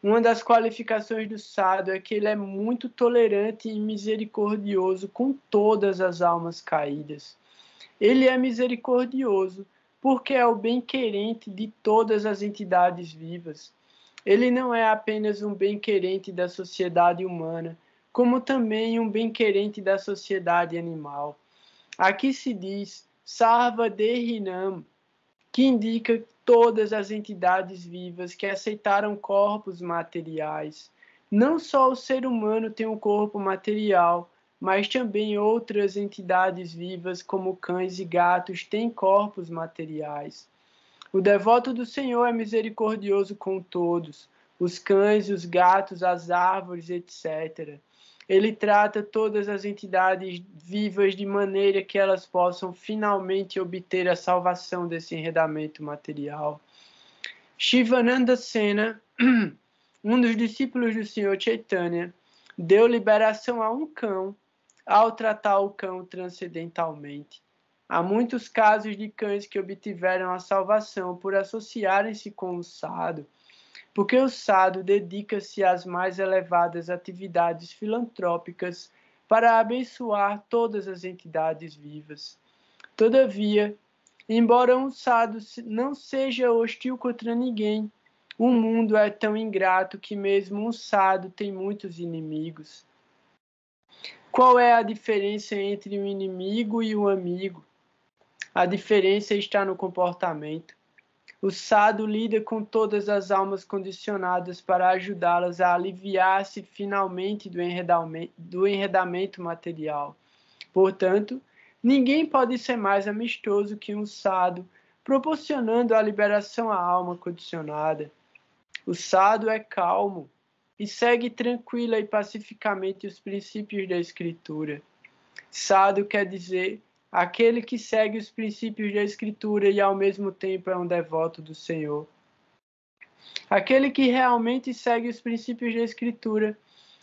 Uma das qualificações do sadhu é que ele é muito tolerante e misericordioso com todas as almas caídas. Ele é misericordioso porque é o bem-querente de todas as entidades vivas. Ele não é apenas um bem-querente da sociedade humana, como também um bem-querente da sociedade animal. Aqui se diz Sarva Dehinam, que indica todas as entidades vivas que aceitaram corpos materiais. Não só o ser humano tem um corpo material, mas também outras entidades vivas, como cães e gatos, têm corpos materiais. O devoto do Senhor é misericordioso com todos, os cães, os gatos, as árvores, etc. Ele trata todas as entidades vivas de maneira que elas possam finalmente obter a salvação desse enredamento material. Shivananda Sena, um dos discípulos do Senhor Chaitanya, deu liberação a um cão ao tratar o cão transcendentalmente. Há muitos casos de cães que obtiveram a salvação por associarem-se com o sadhu, porque o sadhu dedica-se às mais elevadas atividades filantrópicas para abençoar todas as entidades vivas. Todavia, embora um sadhu não seja hostil contra ninguém, o mundo é tão ingrato que mesmo um sadhu tem muitos inimigos. Qual é a diferença entre um inimigo e um amigo? A diferença está no comportamento. O sadhu lida com todas as almas condicionadas para ajudá-las a aliviar-se finalmente do enredamento material. Portanto, ninguém pode ser mais amistoso que um sadhu, proporcionando a liberação à alma condicionada. O sadhu é calmo e segue tranquila e pacificamente os princípios da Escritura. Sadhu quer dizer aquele que segue os princípios da Escritura e ao mesmo tempo é um devoto do Senhor. Aquele que realmente segue os princípios da Escritura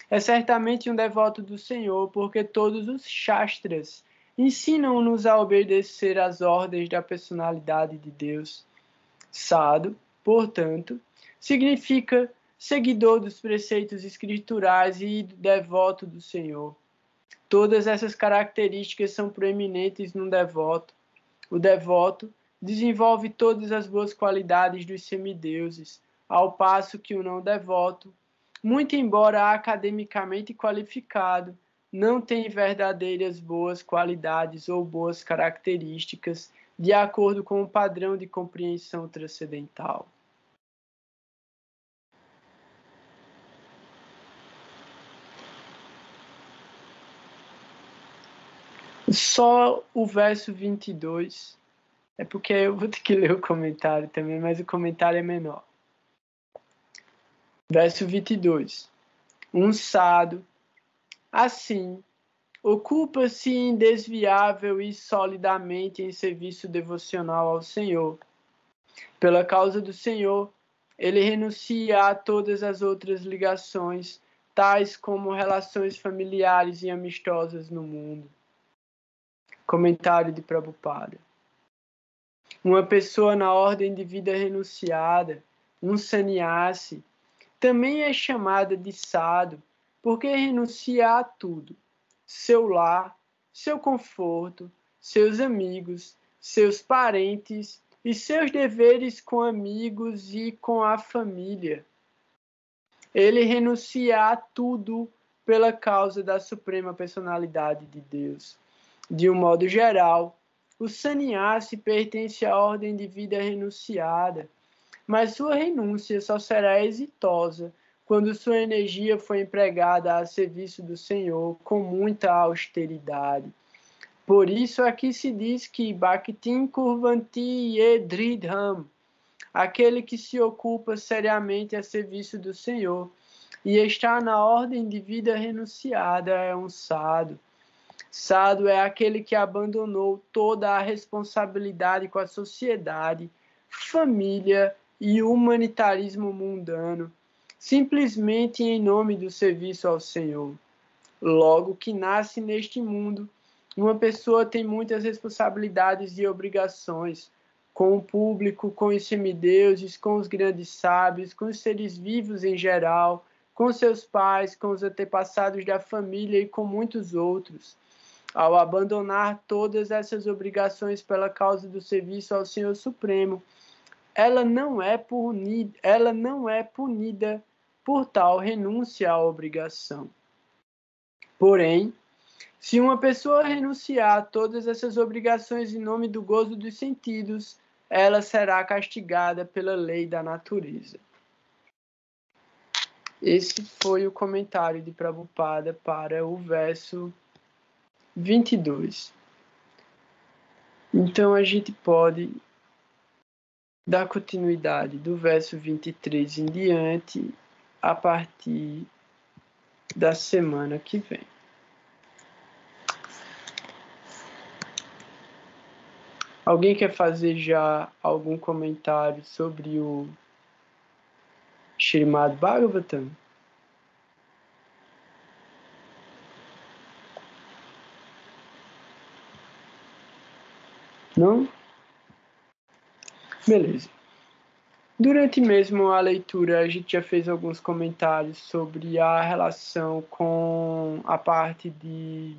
é certamente um devoto do Senhor, porque todos os Shastras ensinam-nos a obedecer às ordens da personalidade de Deus. Sadhu, portanto, significa seguidor dos preceitos escriturais e devoto do Senhor. Todas essas características são proeminentes num devoto. O devoto desenvolve todas as boas qualidades dos semideuses, ao passo que o não devoto, muito embora academicamente qualificado, não tem verdadeiras boas qualidades ou boas características de acordo com o padrão de compreensão transcendental. Só o verso 22, é porque eu vou ter que ler o comentário também, mas o comentário é menor. Verso 22. Um sadhu, assim, ocupa-se indesviável e solidamente em serviço devocional ao Senhor. Pela causa do Senhor, ele renuncia a todas as outras ligações, tais como relações familiares e amistosas no mundo. Comentário de Prabhupada. Uma pessoa na ordem de vida renunciada, um sannyasi, também é chamada de sadhu, porque renuncia a tudo: seu lar, seu conforto, seus amigos, seus parentes e seus deveres com amigos e com a família. Ele renuncia a tudo pela causa da Suprema Personalidade de Deus. De um modo geral, o sannyasi pertence à ordem de vida renunciada, mas sua renúncia só será exitosa quando sua energia for empregada a serviço do Senhor com muita austeridade. Por isso aqui se diz que Bhaktin Kurvanti Ye Dridham, aquele que se ocupa seriamente a serviço do Senhor e está na ordem de vida renunciada é um sadhu. Sadhu é aquele que abandonou toda a responsabilidade com a sociedade, família e humanitarismo mundano, simplesmente em nome do serviço ao Senhor. Logo que nasce neste mundo, uma pessoa tem muitas responsabilidades e obrigações com o público, com os semideuses, com os grandes sábios, com os seres vivos em geral, com seus pais, com os antepassados da família e com muitos outros. Ao abandonar todas essas obrigações pela causa do serviço ao Senhor Supremo, ela não é punida por tal renúncia à obrigação. Porém, se uma pessoa renunciar a todas essas obrigações em nome do gozo dos sentidos, ela será castigada pela lei da natureza. Esse foi o comentário de Prabhupada para o verso 22. Então a gente pode dar continuidade do verso 23 em diante a partir da semana que vem. Alguém quer fazer já algum comentário sobre o Śrīmad Bhagavatam? Não? Beleza. Durante mesmo a leitura, a gente já fez alguns comentários sobre a relação com a parte de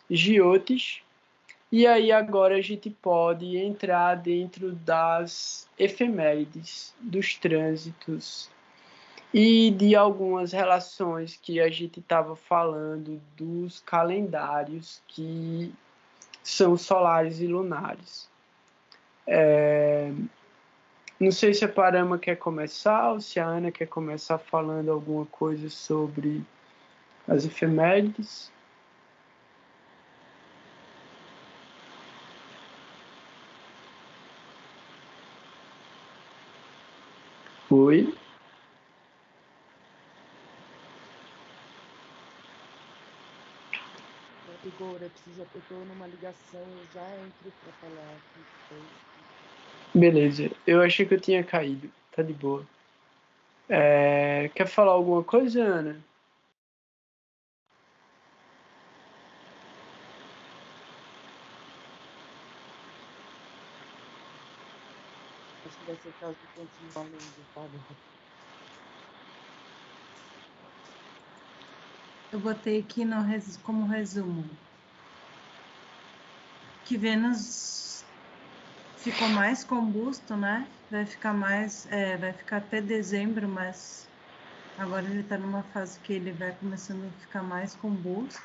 Jyotish, e aí agora a gente pode entrar dentro das efemérides, dos trânsitos e de algumas relações que a gente estava falando dos calendários que são solares e lunares. Não sei se a Parama quer começar ou se a Ana quer começar falando alguma coisa sobre as efemérides. Oi. Igor, eu tô numa ligação, eu já entro para falar aqui depois. Beleza, eu achei que eu tinha caído, tá de boa. Quer falar alguma coisa, Ana? Acho que vai ser caso de continuar lendo, tá? Eu botei aqui como resumo que Vênus ficou mais combusto, né? Vai ficar até dezembro, mas agora ele está numa fase que ele vai começando a ficar mais combusto.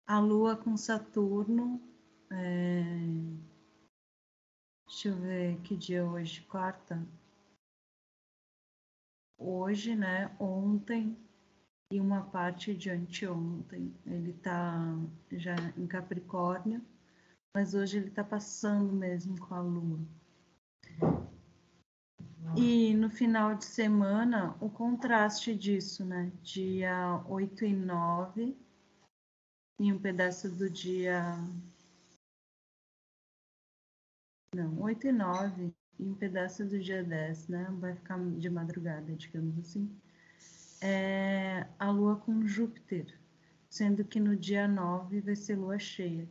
A Lua com Saturno, deixa eu ver que dia é hoje, quarta. Hoje, né? Ontem e uma parte de anteontem. Ele está já em Capricórnio, mas hoje ele está passando mesmo com a Lua. E no final de semana, o contraste disso, né? Dia 8 e 9, e um pedaço do dia... Não, 8 e 9, e um pedaço do dia 10, né? Vai ficar de madrugada, digamos assim. A Lua com Júpiter, sendo que no dia 9 vai ser Lua cheia.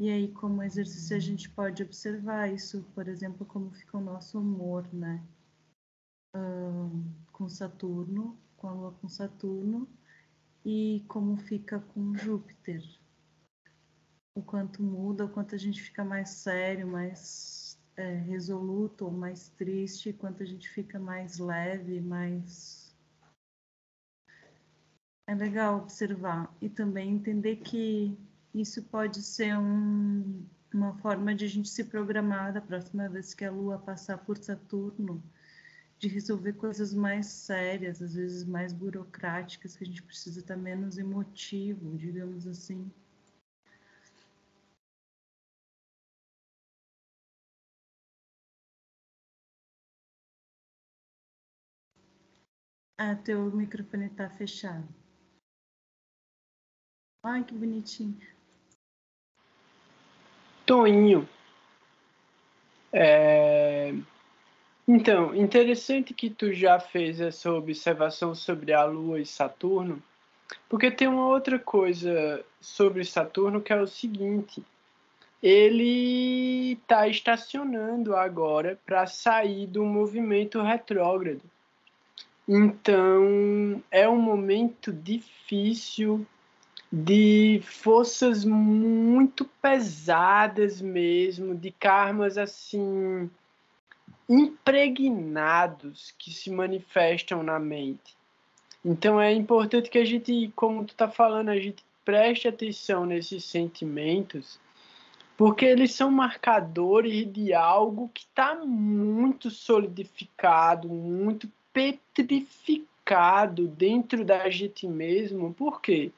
E aí, como exercício, a gente pode observar isso, por exemplo, como fica o nosso humor, né? Com Saturno, com a Lua com Saturno, e como fica com Júpiter. O quanto muda, o quanto a gente fica mais sério, mais resoluto ou mais triste, quanto a gente fica mais leve, mais... É legal observar e também entender que isso pode ser uma forma de a gente se programar da próxima vez que a Lua passar por Saturno, de resolver coisas mais sérias, às vezes mais burocráticas, que a gente precisa estar menos emotivo, digamos assim. Ah, teu microfone está fechado. Ai, que bonitinho. Toinho. Então, interessante que tu já fez essa observação sobre a Lua e Saturno, porque tem uma outra coisa sobre Saturno que é o seguinte: ele está estacionando agora para sair do movimento retrógrado. Então, é um momento difícil, de forças muito pesadas mesmo, de karmas assim impregnados que se manifestam na mente. Então é importante que a gente, como tu está falando, a gente preste atenção nesses sentimentos, porque eles são marcadores de algo que está muito solidificado, muito petrificado dentro da gente mesmo. Por quê?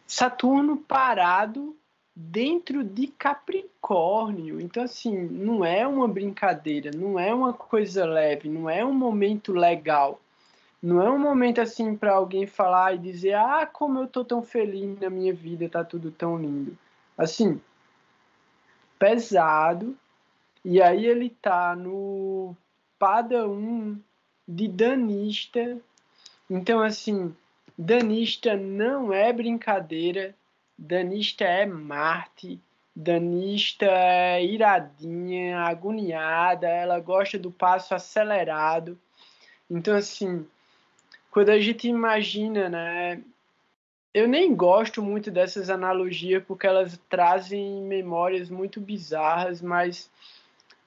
Saturno parado dentro de Capricórnio. Então, assim, não é uma brincadeira, não é uma coisa leve, não é um momento legal. Não é um momento assim para alguém falar e dizer: ah, como eu tô tão feliz na minha vida, tá tudo tão lindo. Assim, pesado, e aí ele tá no Pada 1 de Danista. Então, assim, Danista não é brincadeira, Danista é Marte, Danista é iradinha, agoniada, ela gosta do passo acelerado. Então, assim, quando a gente imagina, né? Eu nem gosto muito dessas analogias porque elas trazem memórias muito bizarras, mas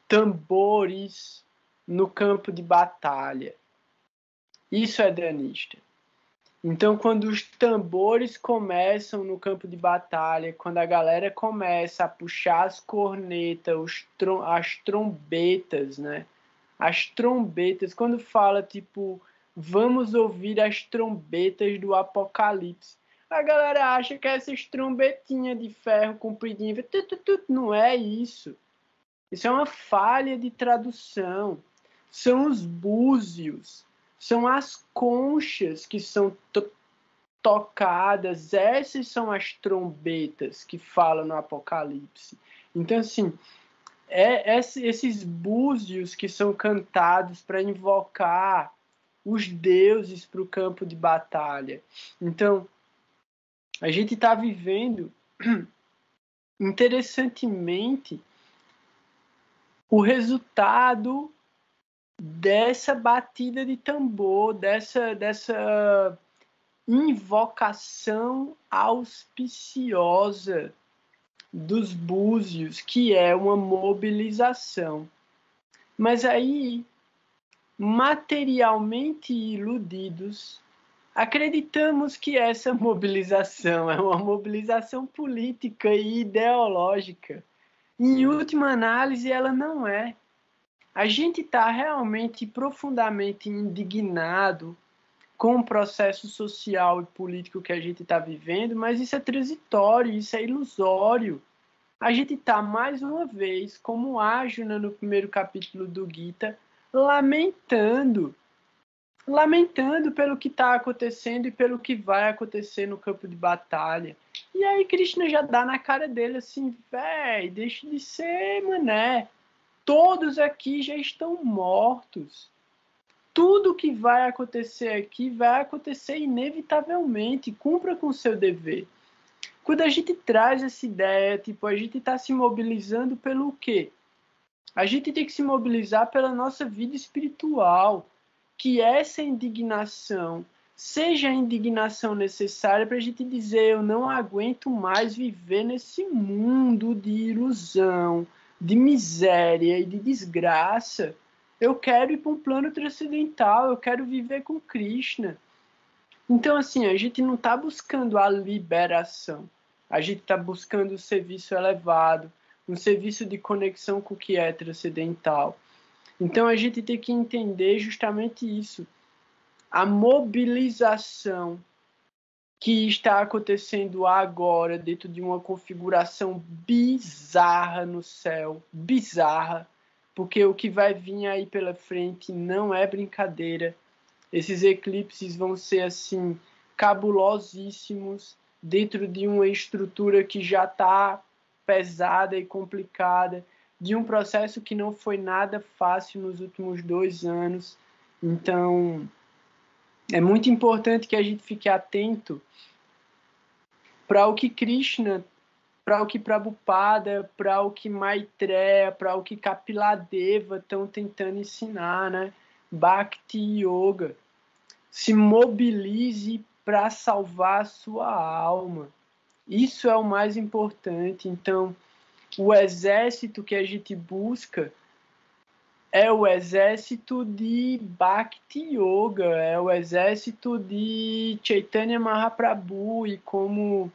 tambores no campo de batalha. Isso é danista. Então, quando os tambores começam no campo de batalha, quando a galera começa a puxar as cornetas, as trombetas, né? As trombetas, quando fala, tipo, vamos ouvir as trombetas do Apocalipse. A galera acha que é essas trombetinhas de ferro compridinhas. Não é isso. Isso é uma falha de tradução. São os búzios. São as conchas que são tocadas. Essas são as trombetas que falam no Apocalipse. Então, assim, esses búzios que são cantados para invocar os deuses para o campo de batalha. Então, a gente está vivendo, interessantemente, o resultado dessa batida de tambor, dessa invocação auspiciosa dos búzios, que é uma mobilização. Mas aí, materialmente iludidos, acreditamos que essa mobilização é uma mobilização política e ideológica. Em última análise, ela não é. A gente está realmente profundamente indignado com o processo social e político que a gente está vivendo, mas isso é transitório, isso é ilusório. A gente está, mais uma vez, como Arjuna no primeiro capítulo do Gita, lamentando pelo que está acontecendo e pelo que vai acontecer no campo de batalha. E aí Krishna já dá na cara dele assim, véi, deixa de ser mané. Todos aqui já estão mortos. Tudo que vai acontecer aqui vai acontecer inevitavelmente. Cumpra com o seu dever. Quando a gente traz essa ideia, tipo, a gente está se mobilizando pelo quê? A gente tem que se mobilizar pela nossa vida espiritual. Que essa indignação seja a indignação necessária para a gente dizer: eu não aguento mais viver nesse mundo de ilusão, de miséria e de desgraça. Eu quero ir para um plano transcendental, eu quero viver com Krishna. Então, assim, a gente não está buscando a liberação, a gente está buscando o serviço elevado, um serviço de conexão com o que é transcendental. Então, a gente tem que entender justamente isso. A mobilização que está acontecendo agora dentro de uma configuração bizarra no céu, bizarra, porque o que vai vir aí pela frente não é brincadeira. Esses eclipses vão ser assim cabulosíssimos dentro de uma estrutura que já está pesada e complicada, de um processo que não foi nada fácil nos últimos 2 anos. Então, é muito importante que a gente fique atento para o que Krishna, para o que Prabhupada, para o que Maitreya, para o que Kapiladeva estão tentando ensinar, né? Bhakti Yoga. Se mobilize para salvar a sua alma. Isso é o mais importante. Então, o exército que a gente busca é o exército de Bhakti Yoga, é o exército de Chaitanya Mahaprabhu, e como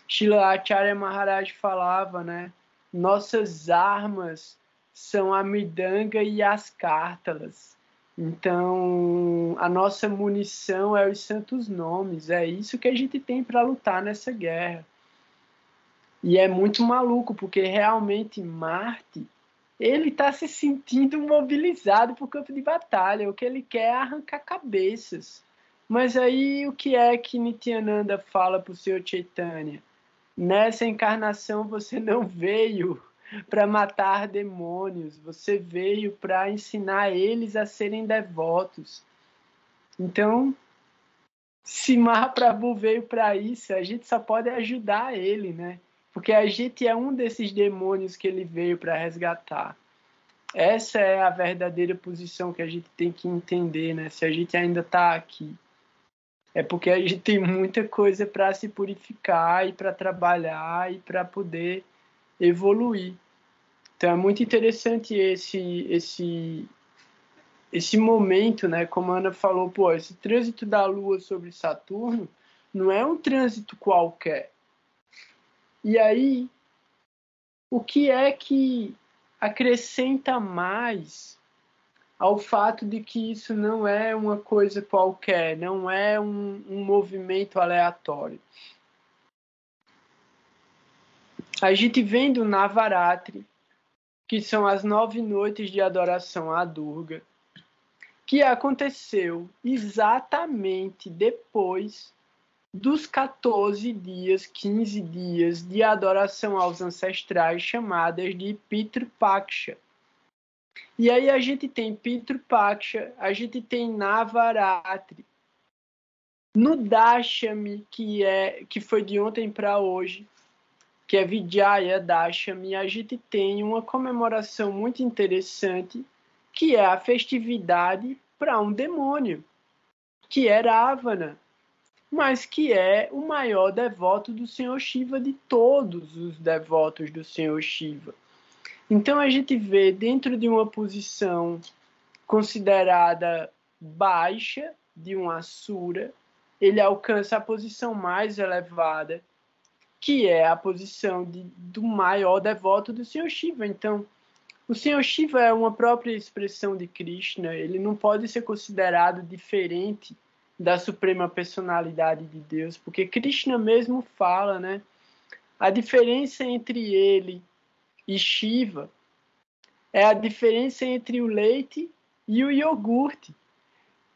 Srila Acharya Maharaj falava, né? Nossas armas são a midanga e as cártalas. Então, a nossa munição é os santos nomes. É isso que a gente tem para lutar nessa guerra. E é muito maluco, porque realmente Marte, ele está se sentindo mobilizado para o campo de batalha. O que ele quer é arrancar cabeças. Mas aí o que é que Nityananda fala para o Sr. Chaitanya? Nessa encarnação você não veio para matar demônios, você veio para ensinar eles a serem devotos. Então, se Mahaprabhu veio para isso, a gente só pode ajudar ele, né? Porque a gente é um desses demônios que ele veio para resgatar. Essa é a verdadeira posição que a gente tem que entender, né? Se a gente ainda está aqui. É porque a gente tem muita coisa para se purificar e para trabalhar e para poder evoluir. Então é muito interessante esse momento, né? Como a Ana falou, pô, esse trânsito da Lua sobre Saturno não é um trânsito qualquer. E aí, o que é que acrescenta mais ao fato de que isso não é uma coisa qualquer, não é um movimento aleatório? A gente vem do Navaratri, que são as 9 noites de adoração à Durga, que aconteceu exatamente depois dos 14 dias, 15 dias de adoração aos ancestrais, chamadas de Pitru Paksha. E aí a gente tem Pitru Paksha, a gente tem Navaratri. No Dashami, que foi de ontem para hoje, que é Vijaya Dashami, a gente tem uma comemoração muito interessante, que é a festividade para um demônio, que é Ravana, mas que é o maior devoto do Senhor Shiva de todos os devotos do Senhor Shiva. Então a gente vê dentro de uma posição considerada baixa de um Asura, ele alcança a posição mais elevada, que é a posição do maior devoto do Senhor Shiva. Então, o Senhor Shiva é uma própria expressão de Krishna, ele não pode ser considerado diferente da suprema personalidade de Deus, porque Krishna mesmo fala, né? A diferença entre ele e Shiva é a diferença entre o leite e o iogurte.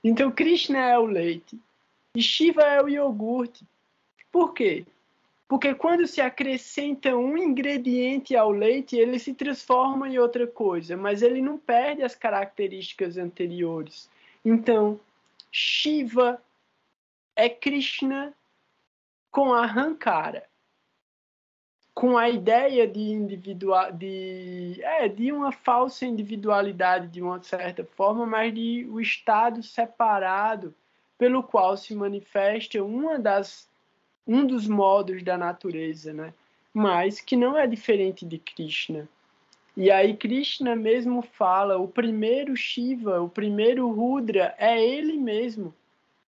Então, Krishna é o leite e Shiva é o iogurte. Por quê? Porque quando se acrescenta um ingrediente ao leite, ele se transforma em outra coisa, mas ele não perde as características anteriores. Então, Shiva é Krishna com a Ahankara, com a ideia de uma falsa individualidade de uma certa forma, mas de o estado separado pelo qual se manifesta um dos modos da natureza, né? Mas que não é diferente de Krishna. E aí Krishna mesmo fala, o primeiro Shiva, o primeiro Rudra é ele mesmo,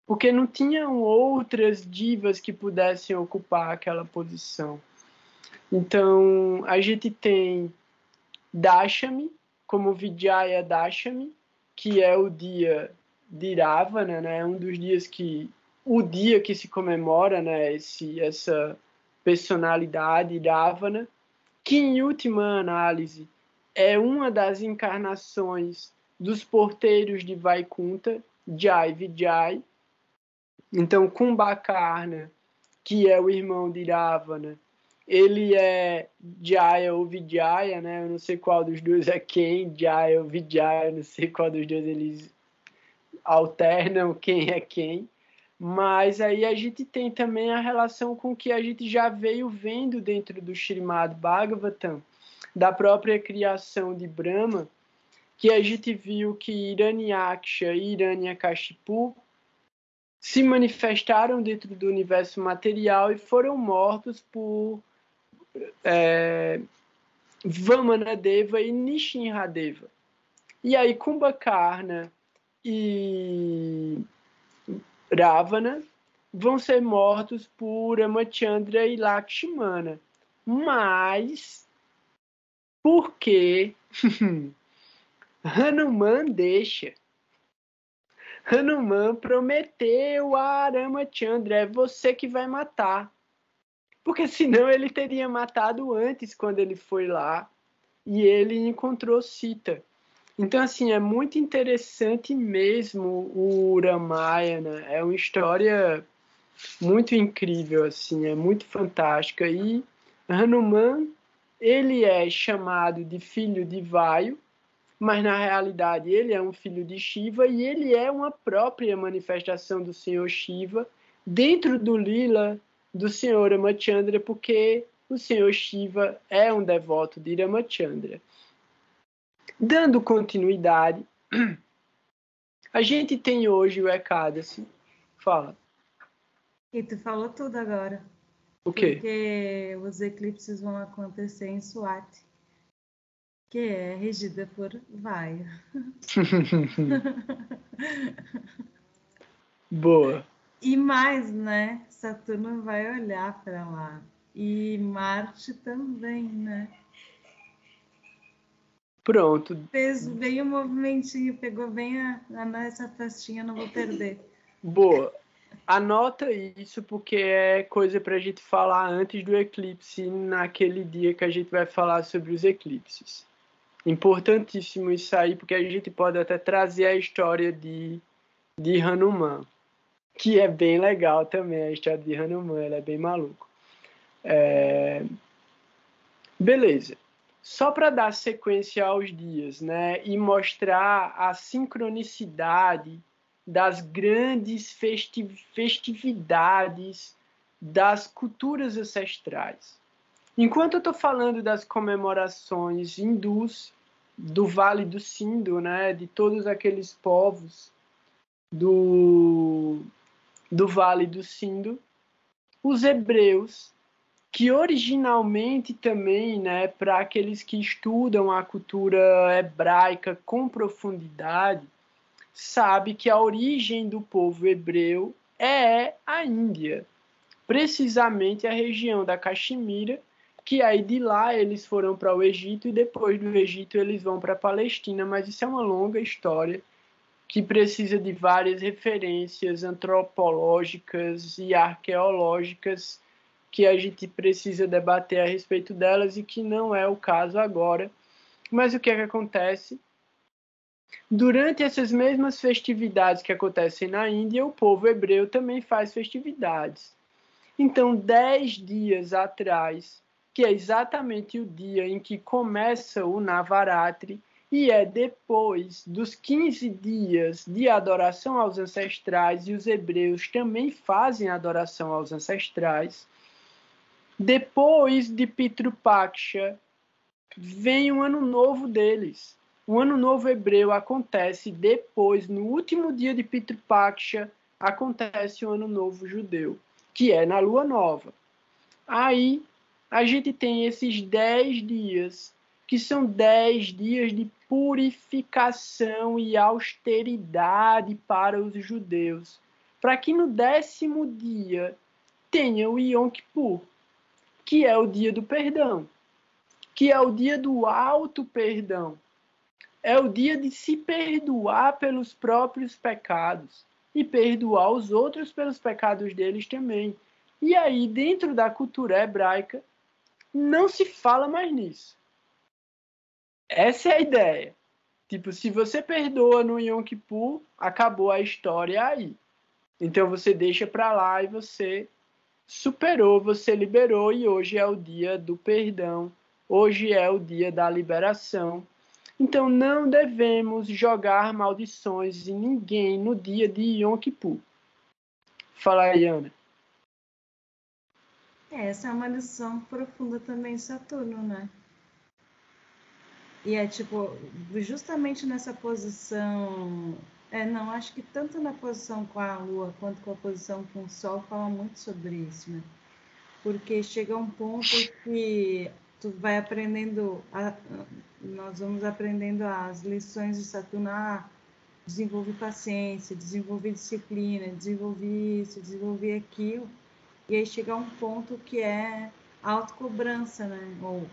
porque não tinham outras divas que pudessem ocupar aquela posição. Então, a gente tem Dashami, como Vijaya Dashami, que é o dia de Ravana, né? Um dos dias o dia que se comemora, né? Essa personalidade Ravana, que em última análise é uma das encarnações dos porteiros de Vaikunta, Jai Vijay. Então, Kumbhakarna, que é o irmão de Ravana, ele é Jaya ou Vijaya, né? Eu não sei qual dos dois é quem, Jaya ou Vijaya, eu não sei qual dos dois eles alternam quem é quem. Mas aí a gente tem também a relação com o que a gente já veio vendo dentro do Srimad Bhagavatam, da própria criação de Brahma, que a gente viu que Hiranyaksha e Hiranyakashipu se manifestaram dentro do universo material e foram mortos por Vamanadeva e Nishinradeva. E aí Kumbhakarna e Ravana vão ser mortos por Ramachandra e Lakshmana. Mas por que Hanuman deixa? Hanuman prometeu a Ramachandra, é você que vai matar. Porque senão ele teria matado antes quando ele foi lá e ele encontrou Sita. Então, assim, é muito interessante mesmo o Ramayana. É uma história muito incrível, assim, é muito fantástica. E Hanuman ele é chamado de filho de Vayu, mas na realidade ele é um filho de Shiva e ele é uma própria manifestação do Senhor Shiva dentro do Lila do Senhor Ramachandra, porque o Senhor Shiva é um devoto de Ramachandra. Dando continuidade, a gente tem hoje o Ekadasi. Fala. E tu falou tudo agora. O quê? Porque os eclipses vão acontecer em Swati, que é regida por Vayu. Boa. E mais, né? Saturno vai olhar para lá. E Marte também, né? Pronto. Fez bem o movimentinho, pegou bem essa festinha, não vou perder. Boa. Anota isso porque é coisa para a gente falar antes do eclipse, naquele dia que a gente vai falar sobre os eclipses. Importantíssimo isso aí, porque a gente pode até trazer a história de Hanuman, que é bem legal também, a história de Hanuman, ela é bem maluca. Beleza. Só para dar sequência aos dias, né, e mostrar a sincronicidade das grandes festividades das culturas ancestrais. Enquanto eu estou falando das comemorações hindus, do Vale do Sindhu, né, de todos aqueles povos do Vale do Sindhu, os hebreus, que originalmente também, né, para aqueles que estudam a cultura hebraica com profundidade, sabe que a origem do povo hebreu é a Índia, precisamente a região da Caxemira, que aí de lá eles foram para o Egito e depois do Egito eles vão para a Palestina, mas isso é uma longa história que precisa de várias referências antropológicas e arqueológicas que a gente precisa debater a respeito delas e que não é o caso agora. Mas o que é que acontece? Durante essas mesmas festividades que acontecem na Índia, o povo hebreu também faz festividades. Então, 10 dias atrás, que é exatamente o dia em que começa o Navaratri, e é depois dos 15 dias de adoração aos ancestrais, e os hebreus também fazem adoração aos ancestrais, depois de Pitru Paksha, vem o ano novo deles. O ano novo hebreu acontece depois, no último dia de Pitru Paksha, acontece o ano novo judeu, que é na lua nova. Aí a gente tem esses 10 dias, que são 10 dias de purificação e austeridade para os judeus, para que no 10º dia tenha o Yom Kippur, que é o dia do perdão, que é o dia do auto perdão, é o dia de se perdoar pelos próprios pecados e perdoar os outros pelos pecados deles também. E aí, dentro da cultura hebraica, não se fala mais nisso. Essa é a ideia. Tipo, se você perdoa no Yom Kippur, acabou a história aí. Então você deixa para lá e você superou, você liberou, e hoje é o dia do perdão, hoje é o dia da liberação. Então não devemos jogar maldições em ninguém no dia de Yom Kippur. Fala aí, Ana. Essa é uma lição profunda também em Saturno, né? E é tipo, justamente nessa posição. Não, acho que tanto na posição com a Lua quanto com a posição com o Sol fala muito sobre isso, né? Porque chega um ponto que tu vai aprendendo, nós vamos aprendendo as lições de Saturno, desenvolver paciência, desenvolver disciplina, desenvolver isso, desenvolver aquilo. E aí chega um ponto que é autocobrança, né? Ou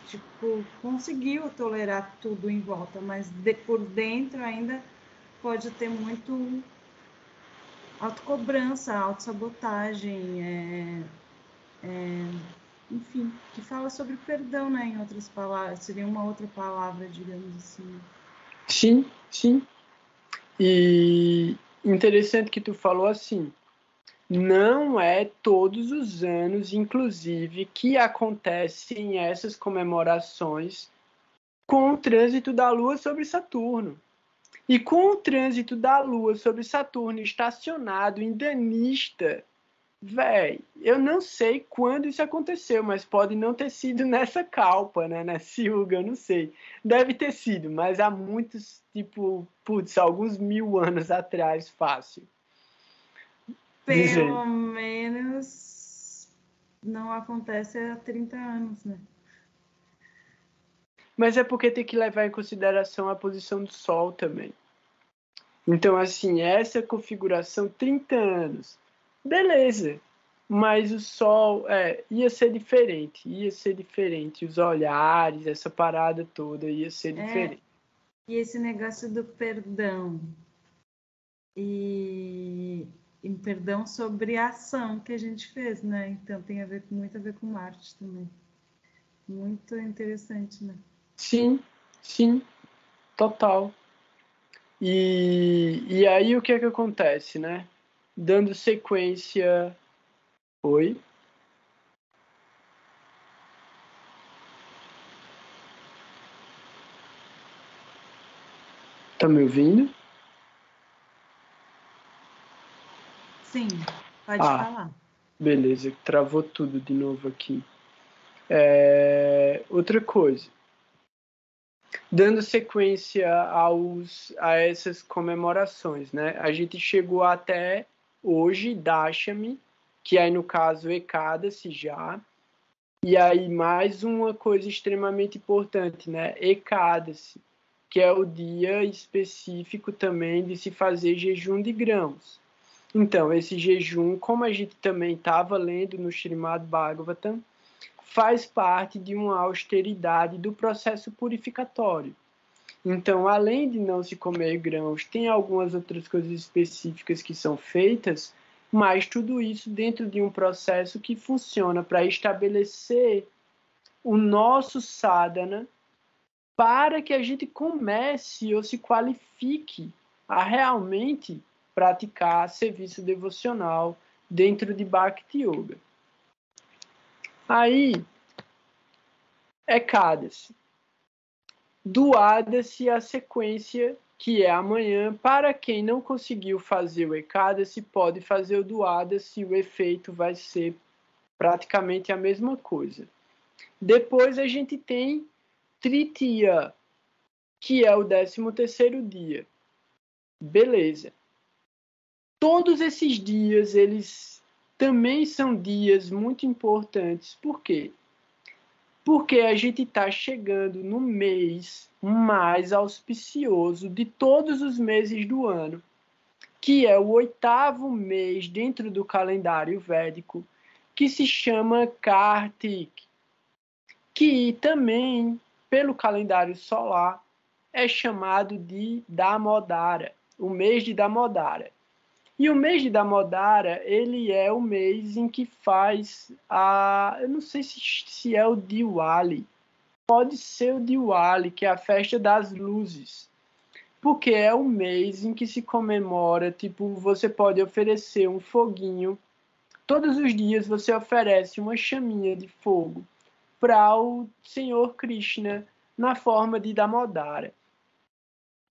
tipo, conseguiu tolerar tudo em volta, mas por dentro ainda pode ter muito autocobrança, autossabotagem, enfim, que fala sobre perdão, né? Em outras palavras, seria uma outra palavra, digamos assim. Sim. E interessante que tu falou assim, Não é todos os anos, inclusive, que acontecem essas comemorações com o trânsito da Lua sobre Saturno. E com o trânsito da Lua sobre Saturno estacionado em Danista, véi, eu não sei quando isso aconteceu, mas pode não ter sido nessa calpa, né? Nessa Yuga, eu não sei. Deve ter sido, mas há muitos, tipo, putz, alguns 1000 anos atrás, fácil. Pelo menos não acontece há 30 anos, né? Mas é porque tem que levar em consideração a posição do Sol também. Então, assim, essa configuração, 30 anos, beleza. Mas o Sol ia ser diferente. Os olhares, essa parada toda ia ser diferente. E esse negócio do perdão. E perdão sobre a ação que a gente fez, né? Então tem muito a ver com Marte também. Muito interessante, né? Sim, total. E aí o que é que acontece, né? Dando sequência... Oi? Tá me ouvindo? Sim, pode falar. Beleza, travou tudo de novo aqui. Outra coisa. Dando sequência a essas comemorações, né? A gente chegou até hoje, Dashami, que aí no caso Ekadasi já. E aí mais uma coisa extremamente importante, né? Ekadasi, que é o dia específico também de se fazer jejum de grãos. Então, esse jejum, como a gente também estava lendo no Srimad Bhagavatam, faz parte de uma austeridade do processo purificatório. Então, além de não se comer grãos, tem algumas outras coisas específicas que são feitas, mas tudo isso dentro de um processo que funciona para estabelecer o nosso sadhana para que a gente comece ou se qualifique a realmente praticar serviço devocional dentro de Bhakti Yoga. Aí, Ekadasi. Doada-se a sequência, que é amanhã. Para quem não conseguiu fazer o Ekadasi, pode fazer o Doada-se, o efeito vai ser praticamente a mesma coisa. Depois a gente tem Tritiya, que é o 13º dia. Beleza. Todos esses dias, eles também são dias muito importantes. Por quê? Porque a gente está chegando no mês mais auspicioso de todos os meses do ano, que é o 8º mês dentro do calendário védico, que se chama Kartik, que também, pelo calendário solar, é chamado de Damodara, o mês de Damodara. E o mês de Damodara, ele é o mês em que faz eu não sei se é o Diwali, pode ser o Diwali, que é a festa das luzes, porque é o mês em que se comemora, tipo, você pode oferecer um foguinho, todos os dias você oferece uma chaminha de fogo para o Senhor Krishna na forma de Damodara.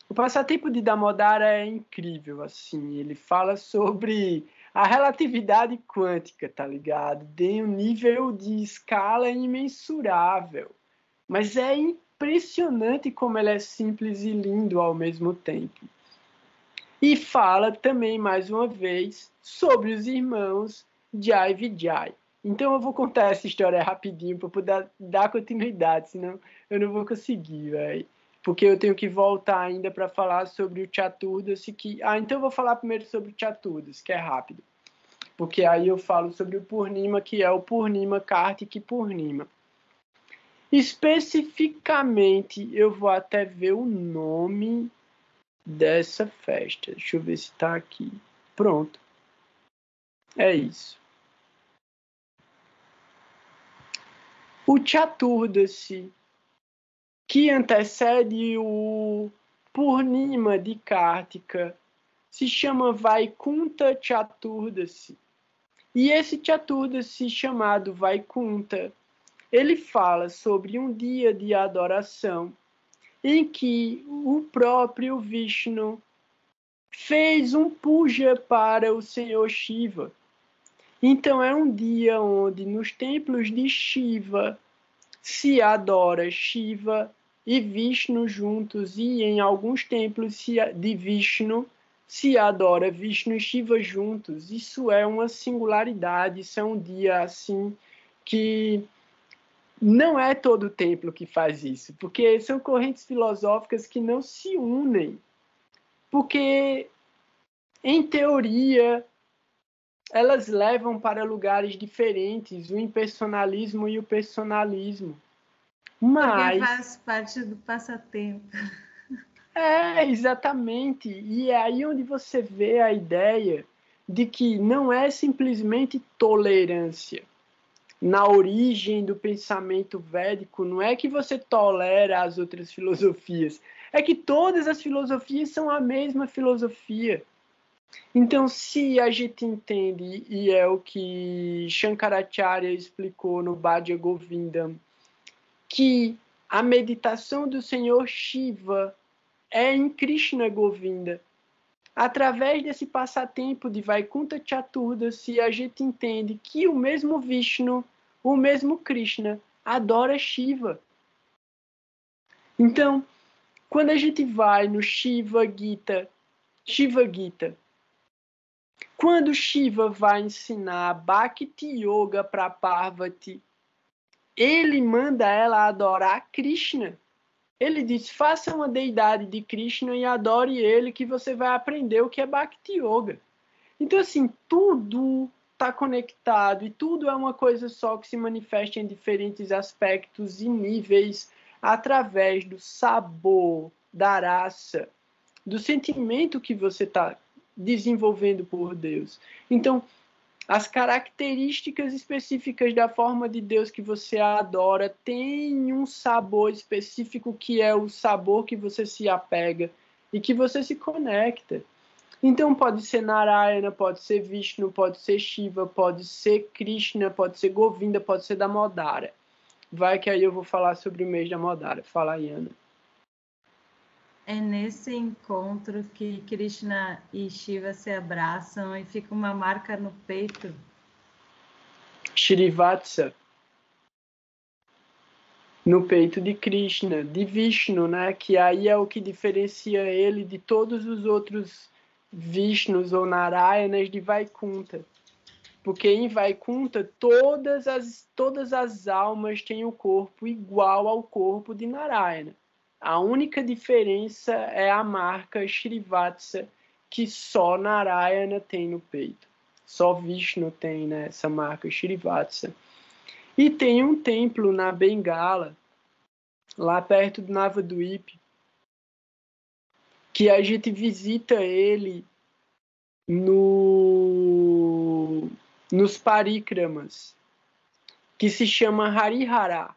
O passatempo de Damodara é incrível, assim, ele fala sobre a relatividade quântica, tá ligado? Tem um nível de escala imensurável, mas é impressionante como ele é simples e lindo ao mesmo tempo. E fala também, mais uma vez, sobre os irmãos Jai e Vijay. Então eu vou contar essa história rapidinho para poder dar continuidade, senão eu não vou conseguir, velho. Porque eu tenho que voltar ainda para falar sobre o Chaturdasi. Então eu vou falar primeiro sobre o Chaturdasi, que é rápido. Porque aí eu falo sobre o Purnima, que é o Purnima Kartik Purnima. Especificamente, eu vou até ver o nome dessa festa. Deixa eu ver se está aqui. Pronto. É isso. O Chaturdasi, que antecede o Purnima de Kartika, se chama Vaikunta Chaturdasi. E esse Chaturdasi chamado Vaikunta, ele fala sobre um dia de adoração em que o próprio Vishnu fez um puja para o Senhor Shiva. Então é um dia onde nos templos de Shiva se adora Shiva e Vishnu juntos, e em alguns templos de Vishnu se adora Vishnu e Shiva juntos. Isso é uma singularidade, isso é um dia assim que não é todo templo que faz isso, porque são correntes filosóficas que não se unem, porque, em teoria, elas levam para lugares diferentes, o impersonalismo e o personalismo. Mas porque faz parte do passatempo. Exatamente. E é aí onde você vê a ideia de que não é simplesmente tolerância. Na origem do pensamento védico, não é que você tolera as outras filosofias, é que todas as filosofias são a mesma filosofia. Então, se a gente entende, e é o que Shankaracharya explicou no Bhaja Govindam, que a meditação do Senhor Shiva é em Krishna Govinda. Através desse passatempo de Vaikunta Chaturdasi, a gente entende que o mesmo Vishnu, o mesmo Krishna, adora Shiva. Então, quando a gente vai no Shiva Gita, quando Shiva vai ensinar Bhakti Yoga para Parvati, ele manda ela adorar Krishna. Ele diz, faça uma deidade de Krishna e adore ele, que você vai aprender o que é Bhakti Yoga. Então, assim, tudo está conectado e tudo é uma coisa só que se manifesta em diferentes aspectos e níveis através do sabor, da raça, do sentimento que você está desenvolvendo por Deus. Então, as características específicas da forma de Deus que você adora têm um sabor específico que é o sabor que você se apega e que você se conecta. Então pode ser Narayana, pode ser Vishnu, pode ser Shiva, pode ser Krishna, pode ser Govinda, pode ser Damodara. Vai que aí eu vou falar sobre o mês da Damodara. Fala aí, Ana. É nesse encontro que Krishna e Shiva se abraçam e fica uma marca no peito. Shrivatsa. No peito de Krishna, de Vishnu, né? Que aí é o que diferencia ele de todos os outros Vishnus ou Narayanas de Vaikunta. Porque em Vaikunta todas as almas têm o corpo igual ao corpo de Narayana. A única diferença é a marca Shrivatsa, que só Narayana tem no peito. Só Vishnu tem, né, essa marca Shrivatsa. E tem um templo na Bengala, lá perto do Navadvip, que a gente visita ele nos parikramas, que se chama Harihara.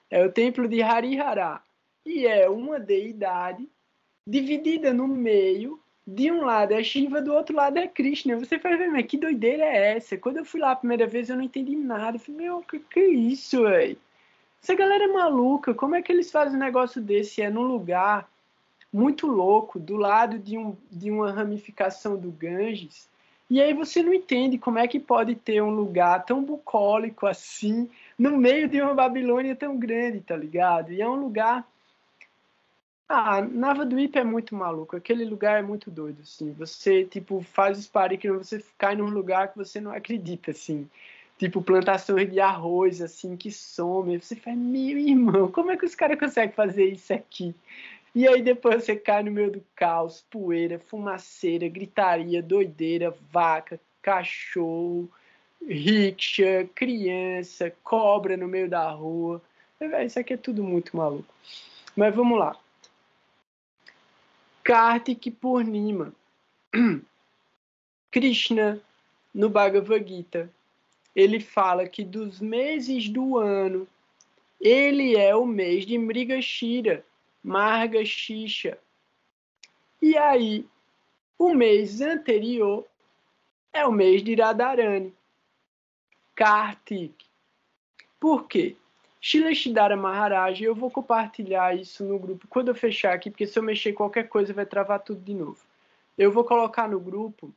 É o templo de Harihara. E é uma deidade dividida no meio. De um lado é Shiva, do outro lado é Krishna. Você vai ver, mas que doideira é essa? Quando eu fui lá a primeira vez, eu não entendi nada. Eu falei, meu, que é isso, velho? Essa galera é maluca. Como é que eles fazem um negócio desse? É num lugar muito louco, do lado de uma ramificação do Ganges. E aí você não entende como é que pode ter um lugar tão bucólico assim, no meio de uma Babilônia tão grande, tá ligado? E é um lugar... Navadvip é muito maluco. Aquele lugar é muito doido, assim. Você, tipo, faz os parikramas, você cai num lugar que você não acredita, assim. Tipo, plantações de arroz, assim, que some. Você fala, meu irmão, como é que os caras conseguem fazer isso aqui? E aí depois você cai no meio do caos, poeira, fumaceira, gritaria, doideira, vaca, cachorro, rickshaw, criança, cobra no meio da rua. Isso aqui é tudo muito maluco. Mas vamos lá. Kartik Purnima. Krishna, no Bhagavad Gita, ele fala que dos meses do ano, ele é o mês de Mrigashira, Margashisha. E aí, o mês anterior é o mês de Radharani, Kartik. Por quê? Shileshidhara Maharaj, eu vou compartilhar isso no grupo quando eu fechar aqui, porque se eu mexer qualquer coisa vai travar tudo de novo. Eu vou colocar no grupo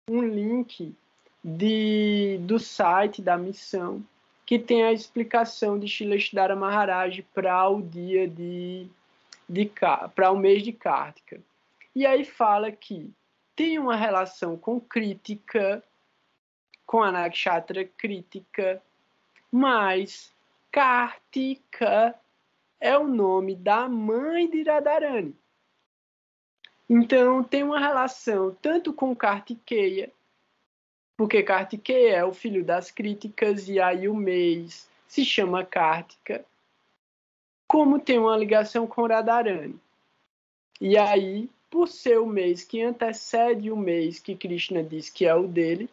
um link do site da missão que tem a explicação de Shileshidhara Maharaj para o dia para o mês de Kartika. E aí fala que tem uma relação com crítica, com a nakshatra crítica, mas Kartika é o nome da mãe de Radharani. Então tem uma relação tanto com Kartikeya, porque Kartikeya é o filho das críticas e aí o mês se chama Kartika, como tem uma ligação com Radharani. E aí, por ser o mês que antecede o mês que Krishna diz que é o dele,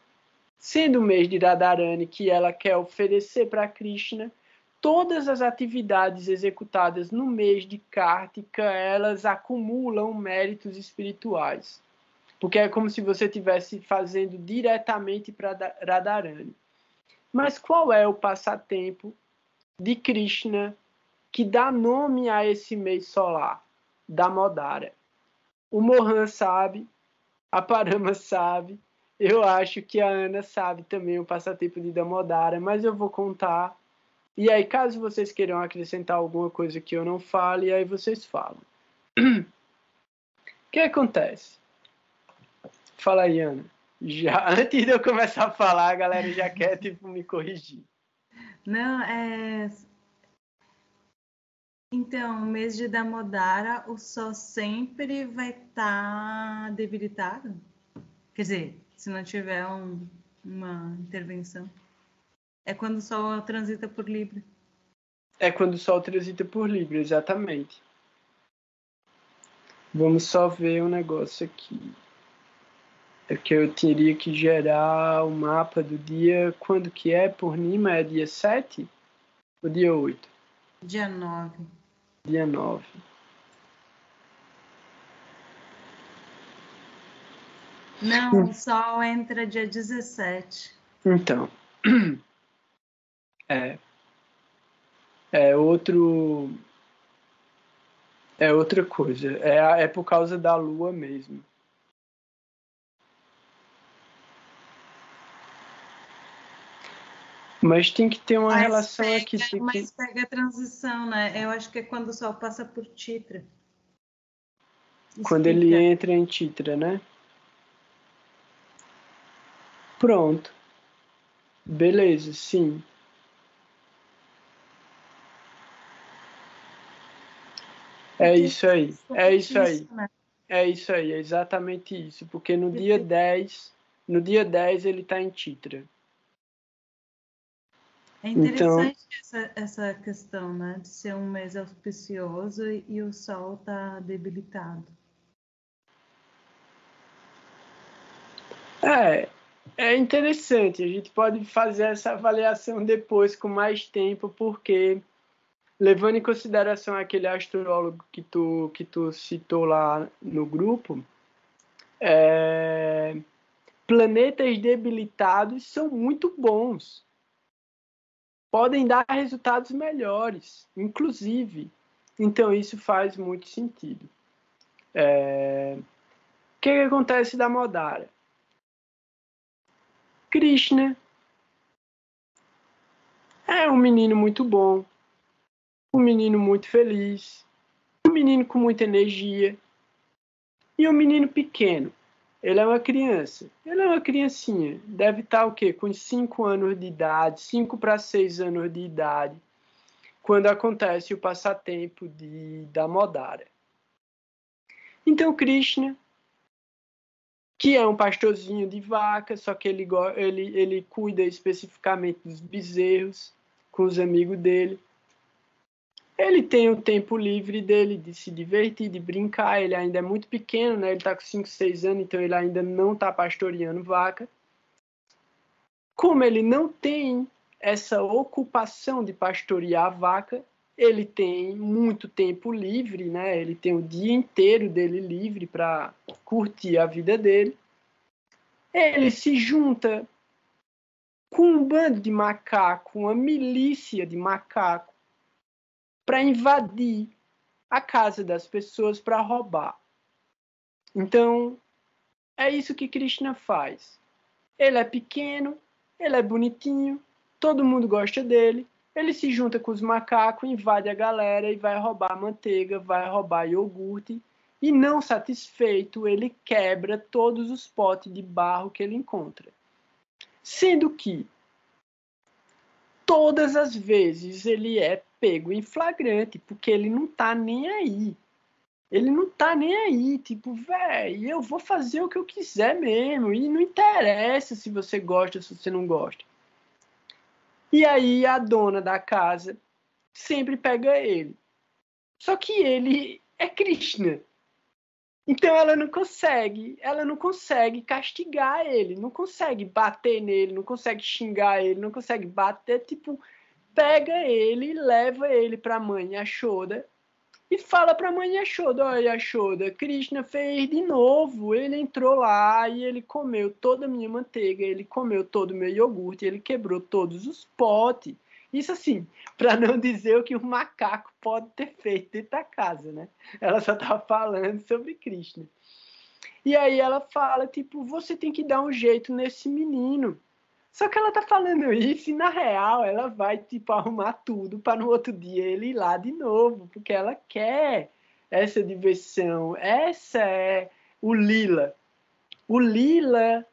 sendo o mês de Radharani que ela quer oferecer para Krishna, todas as atividades executadas no mês de Kartika, elas acumulam méritos espirituais. Porque é como se você estivesse fazendo diretamente para Radharani. Mas qual é o passatempo de Krishna que dá nome a esse mês solar? Damodara. O Mohan sabe, a Parama sabe, eu acho que a Ana sabe também o passatempo de Damodara, mas eu vou contar. E aí, caso vocês queiram acrescentar alguma coisa que eu não fale, aí vocês falam. O que acontece? Fala aí, Ana. Já, antes de eu começar a falar, a galera já quer tipo, me corrigir. Não, Então, o mês de Damodara, o Sol sempre vai estar debilitado? Quer dizer, se não tiver uma intervenção. É quando o Sol transita por Libra. É quando o Sol transita por Libra, exatamente. Vamos só ver um negócio aqui. É que eu teria que gerar o mapa do dia. Quando que é? Purnima é dia 7? Ou dia 8? Dia 9. Dia 9. Não, o Sol entra dia 17. Então. É outra coisa. É por causa da Lua mesmo. Mas tem que ter uma relação aqui. Mas pega a transição, né? Eu acho que é quando o Sol passa por Chitra. Quando ele entra em Chitra, né? Pronto. Beleza, sim. É isso aí. É isso aí. É isso aí, é exatamente isso. Porque no dia 10 ele está em Chitra. É interessante essa questão, né? De ser um mês auspicioso e o Sol tá debilitado. É interessante. A gente pode fazer essa avaliação depois com mais tempo, porque levando em consideração aquele astrólogo que tu citou lá no grupo, planetas debilitados são muito bons. Podem dar resultados melhores, inclusive. Então, isso faz muito sentido. O que acontece da Damodara? Krishna é um menino muito bom, um menino muito feliz, um menino com muita energia e um menino pequeno. Ele é uma criança. Ele é uma criancinha. Deve estar o quê? Com 5 anos de idade, 5 para 6 anos de idade, quando acontece o passatempo de Damodara. Então, Krishna, que é um pastorzinho de vaca, só que ele cuida especificamente dos bezerros com os amigos dele. Ele tem o tempo livre dele de se divertir, de brincar. Ele ainda é muito pequeno, né? Ele está com 5, 6 anos, então ele ainda não está pastoreando vaca. Como ele não tem essa ocupação de pastorear vaca, ele tem muito tempo livre, né? Ele tem o dia inteiro dele livre para curtir a vida dele. ele se junta com um bando de macaco, uma milícia de macaco, para invadir a casa das pessoas para roubar. Então, é isso que Krishna faz. Ele é pequeno, ele é bonitinho, todo mundo gosta dele, ele se junta com os macacos, invade a galera e vai roubar manteiga, vai roubar iogurte, e não satisfeito, ele quebra todos os potes de barro que ele encontra. Sendo que todas as vezes ele é pego em flagrante, porque ele não tá nem aí. Ele não tá nem aí, tipo, velho, eu vou fazer o que eu quiser mesmo, e não interessa se você gosta ou se você não gosta. E aí a dona da casa sempre pega ele. Só que ele é Krishna. Então ela não consegue castigar ele, não consegue bater nele, não consegue xingar ele, não consegue bater, tipo, pega ele e leva ele pra mãe Yashoda e fala pra mãe Yashoda, olha Yashoda, Krishna fez de novo, ele entrou lá e ele comeu toda a minha manteiga, ele comeu todo o meu iogurte, ele quebrou todos os potes. Isso assim, para não dizer o que um macaco pode ter feito dentro da casa, né? Ela só tá falando sobre Krishna. E aí ela fala, tipo, você tem que dar um jeito nesse menino. Só que ela tá falando isso e, na real, ela vai, tipo, arrumar tudo para no outro dia ele ir lá de novo, porque ela quer essa diversão. Essa é o Lila. O Lila,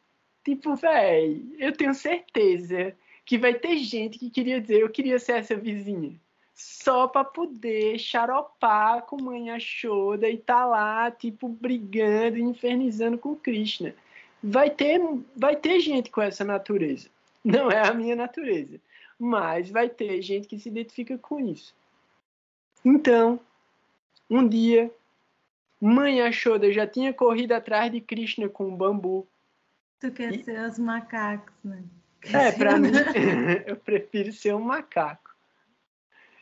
tipo, véi, eu tenho certeza que vai ter gente que queria dizer, eu queria ser essa vizinha. Só para poder xaropar com mãe Yashoda e tá lá, tipo, brigando e infernizando com Krishna. Vai ter gente com essa natureza. Não é a minha natureza. Mas vai ter gente que se identifica com isso. Então, um dia, mãe Yashoda já tinha corrido atrás de Krishna com um bambu. Tu quer ser os macacos, né? Pra mim, eu prefiro ser um macaco.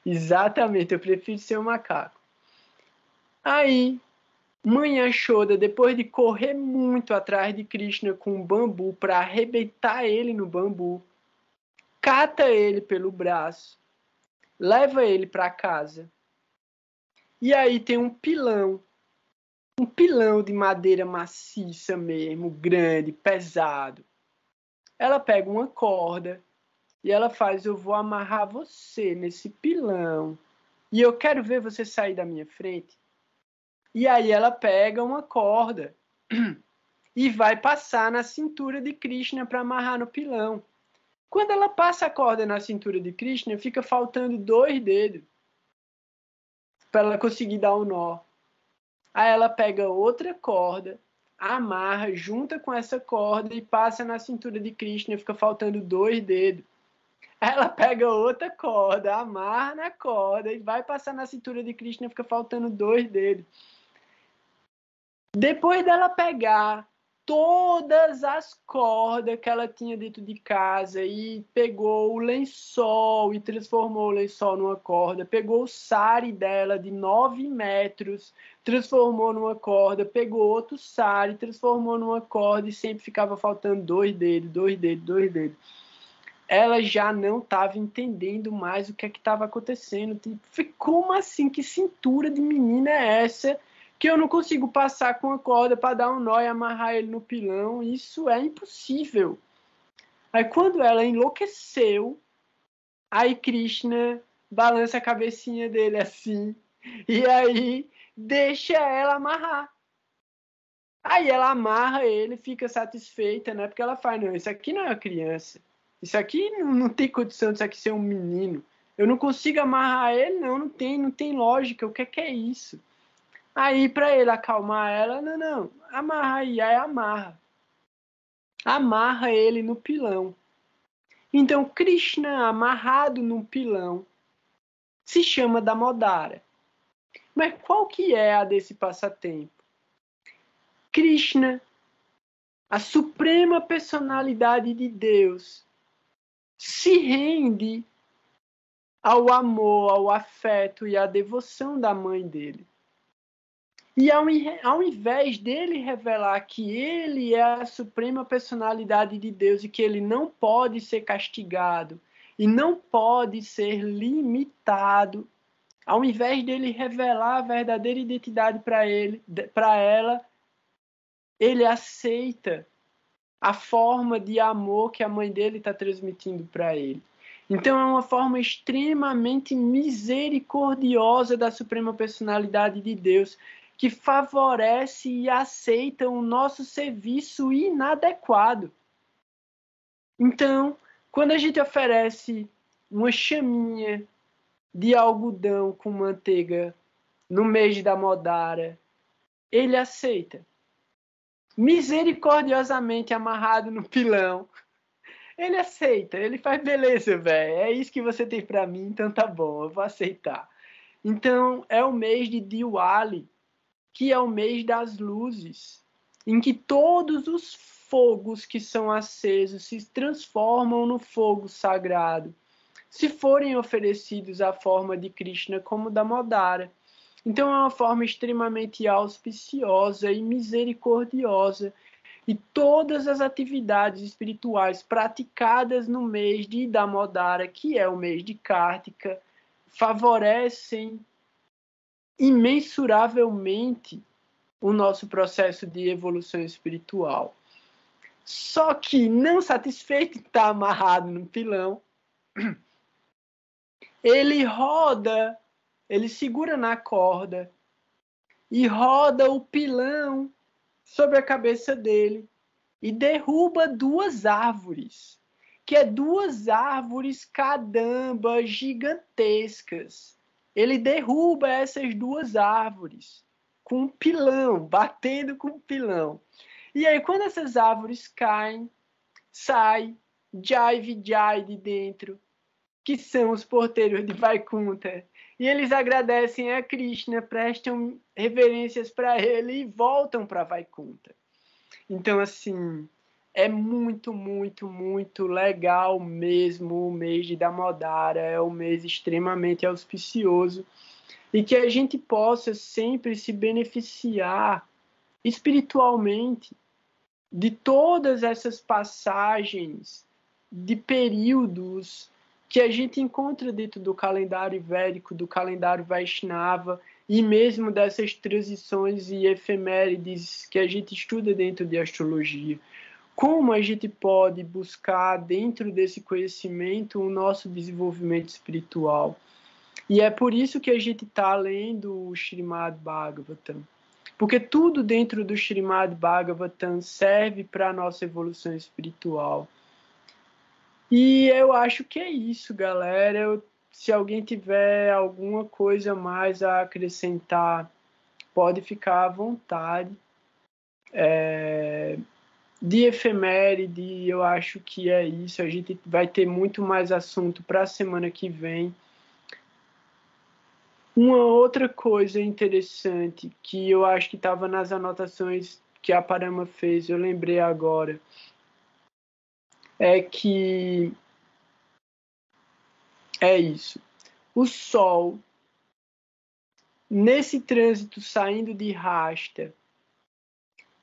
Exatamente, eu prefiro ser um macaco. Aí, mãe Yashoda, depois de correr muito atrás de Krishna com um bambu para arrebentar ele no bambu, cata ele pelo braço, leva ele para casa. E aí tem um pilão de madeira maciça mesmo, grande, pesado. Ela pega uma corda e ela faz, eu vou amarrar você nesse pilão e eu quero ver você sair da minha frente. E aí ela pega uma corda e vai passar na cintura de Krishna para amarrar no pilão. Quando ela passa a corda na cintura de Krishna, fica faltando 2 dedos para ela conseguir dar um nó. Aí ela pega outra corda, amarra, junta com essa corda e passa na cintura de Krishna, fica faltando 2 dedos. Aí ela pega outra corda, amarra na corda e vai passar na cintura de Krishna, fica faltando 2 dedos. Depois dela pegar todas as cordas que ela tinha dentro de casa e pegou o lençol e transformou o lençol numa corda, pegou o sari dela de 9 metros, transformou numa corda, pegou outro sari, transformou numa corda e sempre ficava faltando 2 dedos, 2 dedos, 2 dedos. Ela já não estava entendendo mais o que estava acontecendo. Tipo, como assim? Que cintura de menina é essa que eu não consigo passar com a corda para dar um nó e amarrar ele no pilão? Isso é impossível. Aí quando ela enlouqueceu, aí Krishna balança a cabecinha dele assim, e aí deixa ela amarrar. Aí ela amarra ele, fica satisfeita, né? Porque ela fala, não, isso aqui não é uma criança. Isso aqui não tem condição disso aqui ser um menino. Eu não consigo amarrar ele, não tem lógica. O que é isso? Aí, para ele acalmar ela, não, amarra aí amarra. Amarra ele no pilão. Então, Krishna amarrado no pilão se chama Damodara. Mas qual que é a desse passatempo? Krishna, a suprema personalidade de Deus, se rende ao amor, ao afeto e à devoção da mãe dele. E ao invés dele revelar que ele é a suprema personalidade de Deus e que ele não pode ser castigado e não pode ser limitado, ao invés dele revelar a verdadeira identidade para ela, ele aceita a forma de amor que a mãe dele está transmitindo para ele. Então é uma forma extremamente misericordiosa da suprema personalidade de Deus, que favorece e aceita o nosso serviço inadequado. Então, quando a gente oferece uma chaminha de algodão com manteiga no mês da Modara, ele aceita. Misericordiosamente amarrado no pilão, ele aceita, ele faz, beleza, velho, é isso que você tem para mim, então tá bom, eu vou aceitar. Então, é o mês de Diwali, que é o mês das luzes, em que todos os fogos que são acesos se transformam no fogo sagrado, se forem oferecidos à forma de Krishna como da Modara. Então é uma forma extremamente auspiciosa e misericordiosa, e todas as atividades espirituais praticadas no mês de Damodara, que é o mês de Kartika, favorecem imensuravelmente o nosso processo de evolução espiritual. Só que, não satisfeito de estar amarrado no pilão, ele roda, ele segura na corda e roda o pilão sobre a cabeça dele e derruba duas árvores, que é duas árvores cadamba gigantescas. Ele derruba essas duas árvores com um pilão, batendo com um pilão. E aí, quando essas árvores caem, sai Jai Vijay de dentro, que são os porteiros de Vaikunta. E eles agradecem a Krishna, prestam reverências para ele e voltam para Vaikunta. Então, assim, é muito, muito, muito legal mesmo o mês de Damodara. É um mês extremamente auspicioso e que a gente possa sempre se beneficiar espiritualmente de todas essas passagens de períodos que a gente encontra dentro do calendário védico, do calendário Vaishnava, e mesmo dessas transições e efemérides que a gente estuda dentro de astrologia. Como a gente pode buscar dentro desse conhecimento o nosso desenvolvimento espiritual? E é por isso que a gente está lendo o Srimad Bhagavatam. Porque tudo dentro do Srimad Bhagavatam serve para a nossa evolução espiritual. E eu acho que é isso, galera. Se alguém tiver alguma coisa mais a acrescentar, pode ficar à vontade. De efeméride, eu acho que é isso. A gente vai ter muito mais assunto para a semana que vem. Uma outra coisa interessante que eu acho que estava nas anotações que a Parama fez, eu lembrei agora, é que é isso. O Sol, nesse trânsito saindo de Rasta,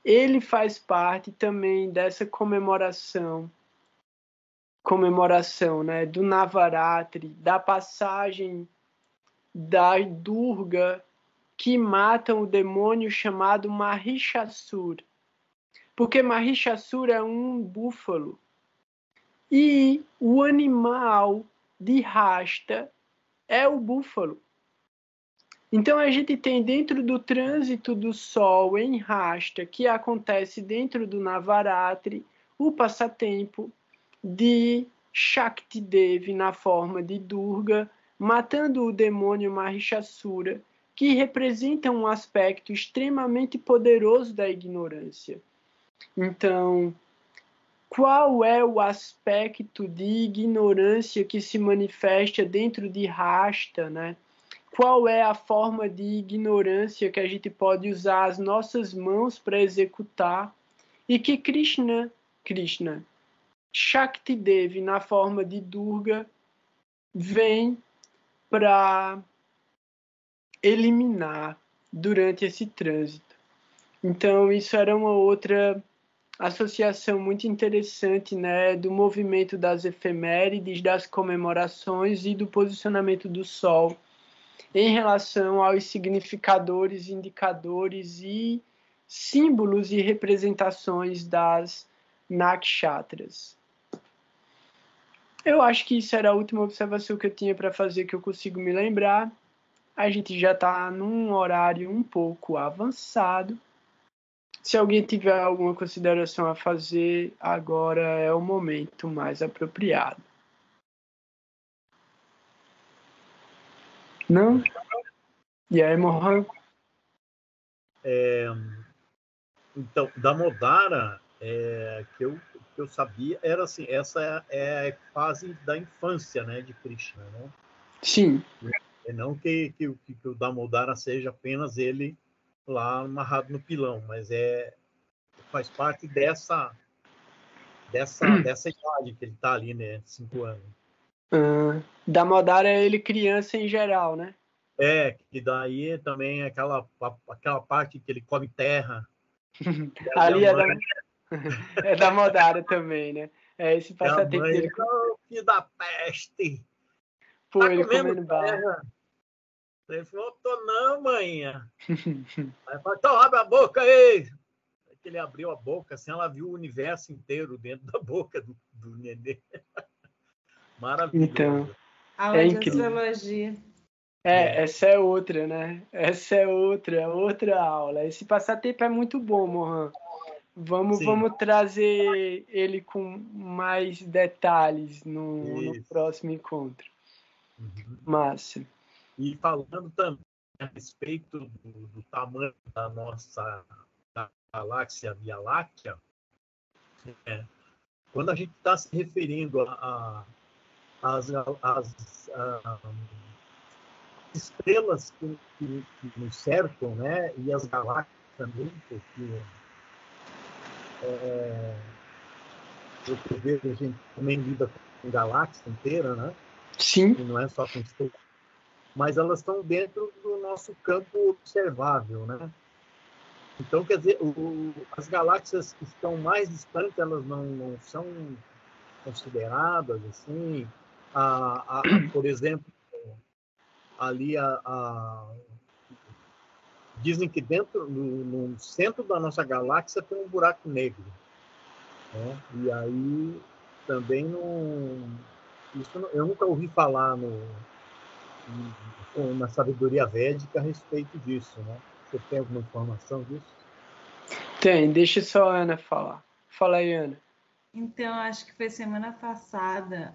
ele faz parte também dessa comemoração, né, do Navaratri, da passagem da Durga, que matam o demônio chamado Mahishasura. Porque Mahishasura é um búfalo. E o animal de Rasta é o búfalo. Então a gente tem dentro do trânsito do Sol em Rasta, que acontece dentro do Navaratri, o passatempo de Shakti Devi na forma de Durga, matando o demônio Mahishasura, que representa um aspecto extremamente poderoso da ignorância. Então, qual é o aspecto de ignorância que se manifesta dentro de Rasta, né? Qual é a forma de ignorância que a gente pode usar as nossas mãos para executar e que Krishna, Shakti Devi, na forma de Durga, vem para eliminar. durante esse trânsito. Então, isso era uma outra associação muito interessante, né, do movimento das efemérides, das comemorações e do posicionamento do Sol em relação aos significadores, indicadores e símbolos e representações das nakshatras. Eu acho que isso era a última observação que eu tinha para fazer, que eu consigo me lembrar. A gente já está num horário um pouco avançado. Se alguém tiver alguma consideração a fazer, agora é o momento mais apropriado. Não? E aí, Mohan? Então, Damodara, que eu sabia, era assim, essa é a fase da infância, né, de Krishna, né? Sim. Não que o Damodara seja apenas ele lá amarrado no pilão, mas faz parte dessa idade que ele está ali, né, 5 anos. Damodara é ele criança em geral, né? Que daí também aquela parte que ele come terra. Ali é Damodara também, né? Esse passatempo dele. Filho da peste! Pô, tá ele comendo terra. Ele falou, tô não, manhã. Aí falou, então abre a boca aí. Aí que ele abriu a boca, assim, ela viu o universo inteiro dentro da boca do nenê. Maravilhoso. Então, aula de astrologia. Essa é outra, né? Essa é outra aula. Esse passatempo é muito bom, Mohan. Vamos trazer ele com mais detalhes no próximo encontro. Massa. E falando também a respeito do tamanho da nossa galáxia Via Láctea, quando a gente está se referindo às estrelas que nos cercam, né, e as galáxias também, porque eu vejo a gente também lida com galáxia inteira, né? Sim. E não é só com estrelas, mas elas estão dentro do nosso campo observável, né? Então, quer dizer, as galáxias que estão mais distantes, elas não são consideradas assim. Por exemplo, ali dizem que dentro, no centro da nossa galáxia tem um buraco negro, né? E aí também eu nunca ouvi falar na sabedoria védica a respeito disso, né? Você tem alguma informação disso? Tem, deixa só a Ana falar. Fala aí, Ana. Então, acho que foi semana passada,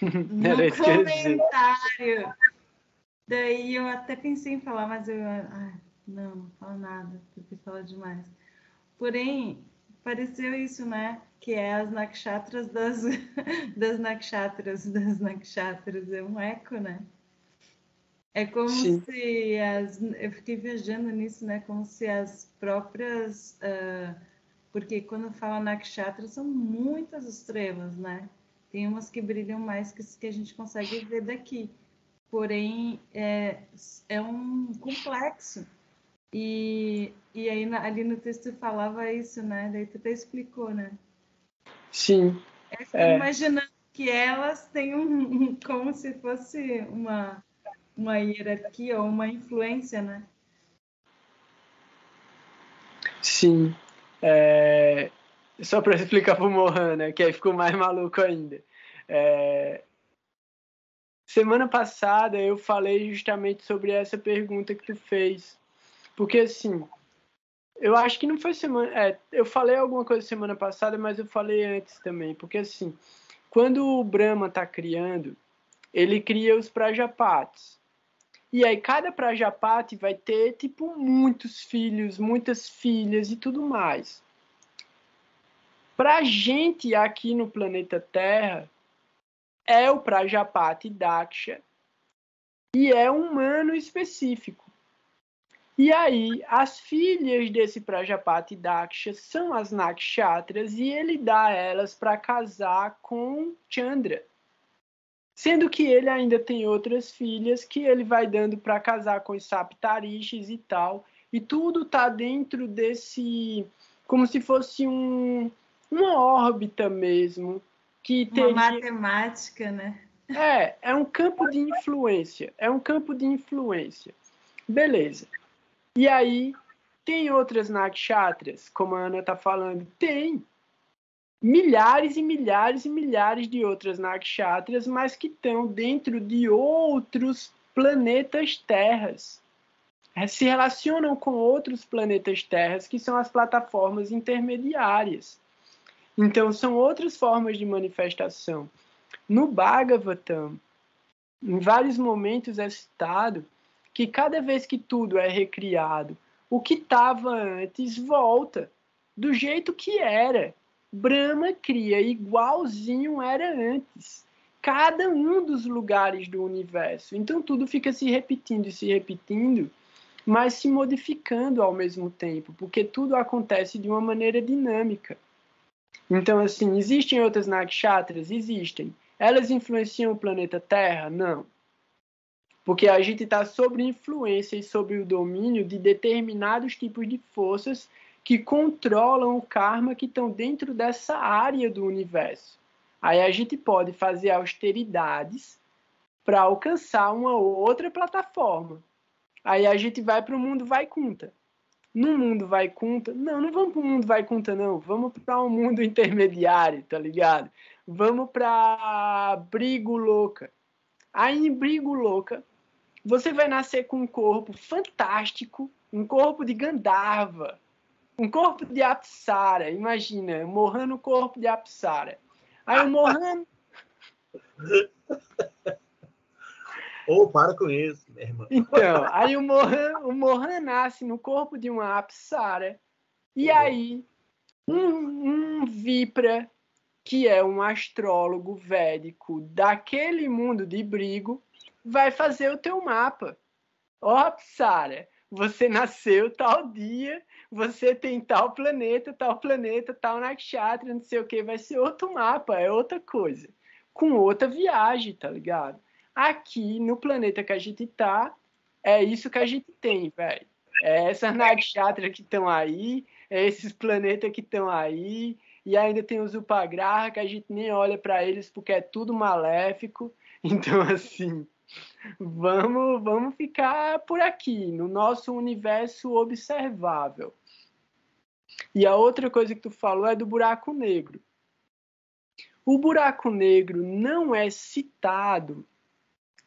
no comentário. Daí eu até pensei em falar, mas não falo nada, porque fala demais. Porém, pareceu isso, né? Que é as nakshatras das nakshatras, é um eco, né? É como se eu fiquei viajando nisso, né? Como se as próprias, porque quando fala nakshatra são muitas estrelas, né? Tem umas que brilham mais que a gente consegue ver daqui. Porém, é um complexo. E aí ali no texto falava isso, né? Daí tu até explicou, né? Sim. Eu fico imaginando que elas têm como se fosse uma hierarquia ou uma influência, né? Sim. Só para explicar para o Mohan, né, que aí ficou mais maluco ainda. Semana passada eu falei justamente sobre essa pergunta que tu fez. Porque, assim, eu acho que não foi semana... eu falei alguma coisa semana passada, mas eu falei antes também. Porque, assim, quando o Brahma está criando, ele cria os Prajapatis. E aí cada Prajapati vai ter, tipo, muitos filhos, muitas filhas e tudo mais. Pra gente aqui no planeta Terra, é o Prajapati Daksha e é um humano específico. E aí, as filhas desse Prajapati Daksha são as Nakshatras e ele dá elas para casar com Chandra. Sendo que ele ainda tem outras filhas que ele vai dando para casar com os saptarishis e tal. E tudo está dentro desse... como se fosse uma órbita mesmo. Que teria... Uma matemática, né? É um campo de influência. É um campo de influência. Beleza. E aí, tem outras nakshatras, como a Ana está falando? Tem. Milhares e milhares e milhares de outras nakshatras, mas que estão dentro de outros planetas terras. Se relacionam com outros planetas terras, que são as plataformas intermediárias. Então, são outras formas de manifestação. No Bhagavatam, em vários momentos é citado que cada vez que tudo é recriado, o que estava antes volta do jeito que era. Brahma cria igualzinho era antes. Cada um dos lugares do universo. Então tudo fica se repetindo, mas se modificando ao mesmo tempo, porque tudo acontece de uma maneira dinâmica. Então, assim, existem outras nakshatras? Existem. Elas influenciam o planeta Terra? Não. Porque a gente está sob influência e sob o domínio de determinados tipos de forças que controlam o karma que estão dentro dessa área do universo. Aí a gente pode fazer austeridades para alcançar uma outra plataforma. Aí a gente vai para o mundo Vaikunta. No mundo Vaikunta, não vamos para o mundo Vaikunta, não. Vamos para um mundo intermediário, tá ligado? Vamos para Brigo Louca. Aí em Brigo Louca, você vai nascer com um corpo fantástico, um corpo de Gandharva, um corpo de Apsara. Imagina, Mohan no corpo de Apsara. Aí o Mohan... Para com isso, minha irmã. Então, aí o Mohan nasce no corpo de uma Apsara. E aí, um Vipra, que é um astrólogo védico daquele mundo de Brigo, vai fazer o teu mapa. Ó, Apsara, você nasceu tal dia, você tem tal planeta, tal nakshatra, não sei o que, vai ser outro mapa, é outra coisa. Com outra viagem, tá ligado? Aqui, no planeta que a gente tá, é isso que a gente tem, velho. É essas nakshatras que estão aí, é esses planetas que estão aí, e ainda tem os Upagraha, que a gente nem olha para eles porque é tudo maléfico. Então, assim... Vamos ficar por aqui, no nosso universo observável. E a outra coisa que tu falou é do buraco negro. O buraco negro não é citado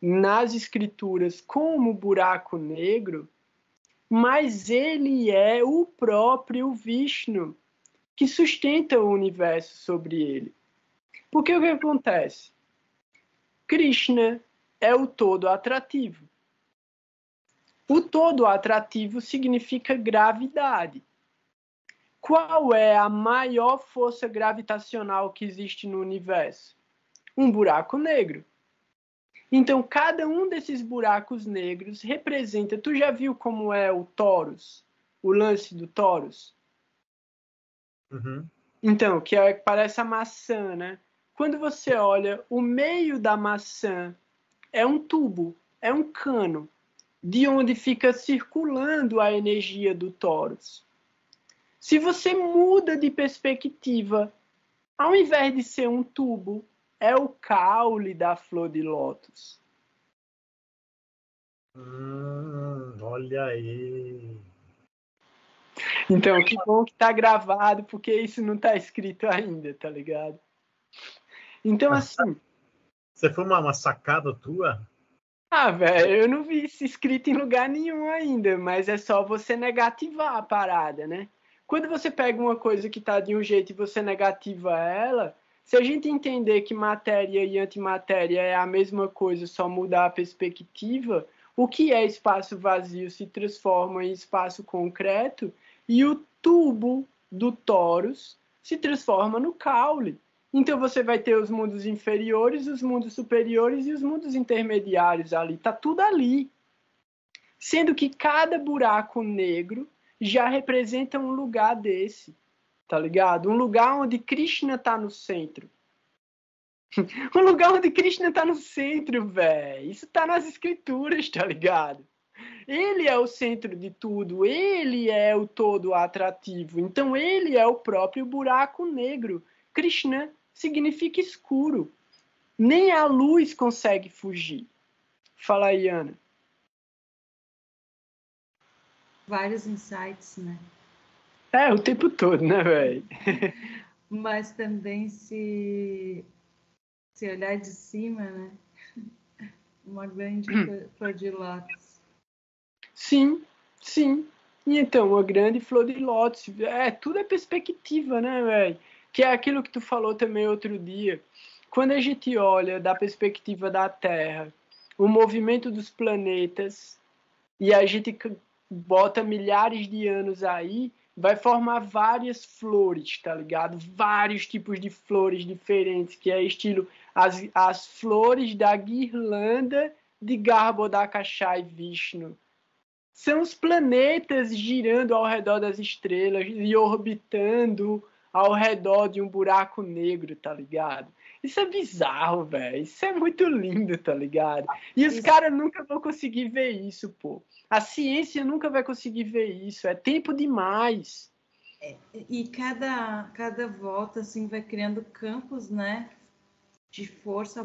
nas escrituras como buraco negro, mas ele é o próprio Vishnu que sustenta o universo sobre ele. Porque o que acontece? Krishna é o todo atrativo. O todo atrativo significa gravidade. Qual é a maior força gravitacional que existe no universo? Um buraco negro. Então, cada um desses buracos negros representa... Tu já viu como é o torus? O lance do torus? Uhum. Então, parece a maçã, né? Quando você olha, o meio da maçã é um tubo, é um cano, de onde fica circulando a energia do torus. Se você muda de perspectiva, ao invés de ser um tubo, é o caule da flor de lótus. Olha aí. Então, que bom que tá gravado, porque isso não tá escrito ainda, tá ligado? Então, assim... Você foi uma sacada tua? Velho, eu não vi isso escrito em lugar nenhum ainda, mas é só você negativar a parada, né? Quando você pega uma coisa que tá de um jeito e você negativa ela, se a gente entender que matéria e antimatéria é a mesma coisa, só mudar a perspectiva, o que é espaço vazio se transforma em espaço concreto e o tubo do torus se transforma no caule. Então você vai ter os mundos inferiores, os mundos superiores e os mundos intermediários ali. Tá tudo ali. Sendo que cada buraco negro já representa um lugar desse, tá ligado? Um lugar onde Krishna tá no centro. O lugar onde Krishna está no centro, velho. Isso está nas escrituras, tá ligado? Ele é o centro de tudo, ele é o todo atrativo. Então ele é o próprio buraco negro. Krishna significa escuro. Nem a luz consegue fugir. Fala aí, Ana. Vários insights, né? O tempo todo, né, velho? Mas também se olhar de cima, né? Uma grande flor de lótus. Sim, sim. E então, uma grande flor de lótus. Tudo é perspectiva, né, velho? Que é aquilo que tu falou também outro dia. Quando a gente olha da perspectiva da Terra, o movimento dos planetas, e a gente bota milhares de anos aí, vai formar várias flores, tá ligado? Vários tipos de flores diferentes, que é estilo as flores da guirlanda de Garbhodakasha e Vishnu. São os planetas girando ao redor das estrelas e orbitando ao redor de um buraco negro, tá ligado? Isso é bizarro, velho. Isso é muito lindo, tá ligado? E os caras nunca vão conseguir ver isso, pô. A ciência nunca vai conseguir ver isso. É tempo demais. E cada volta, assim, vai criando campos, né? De força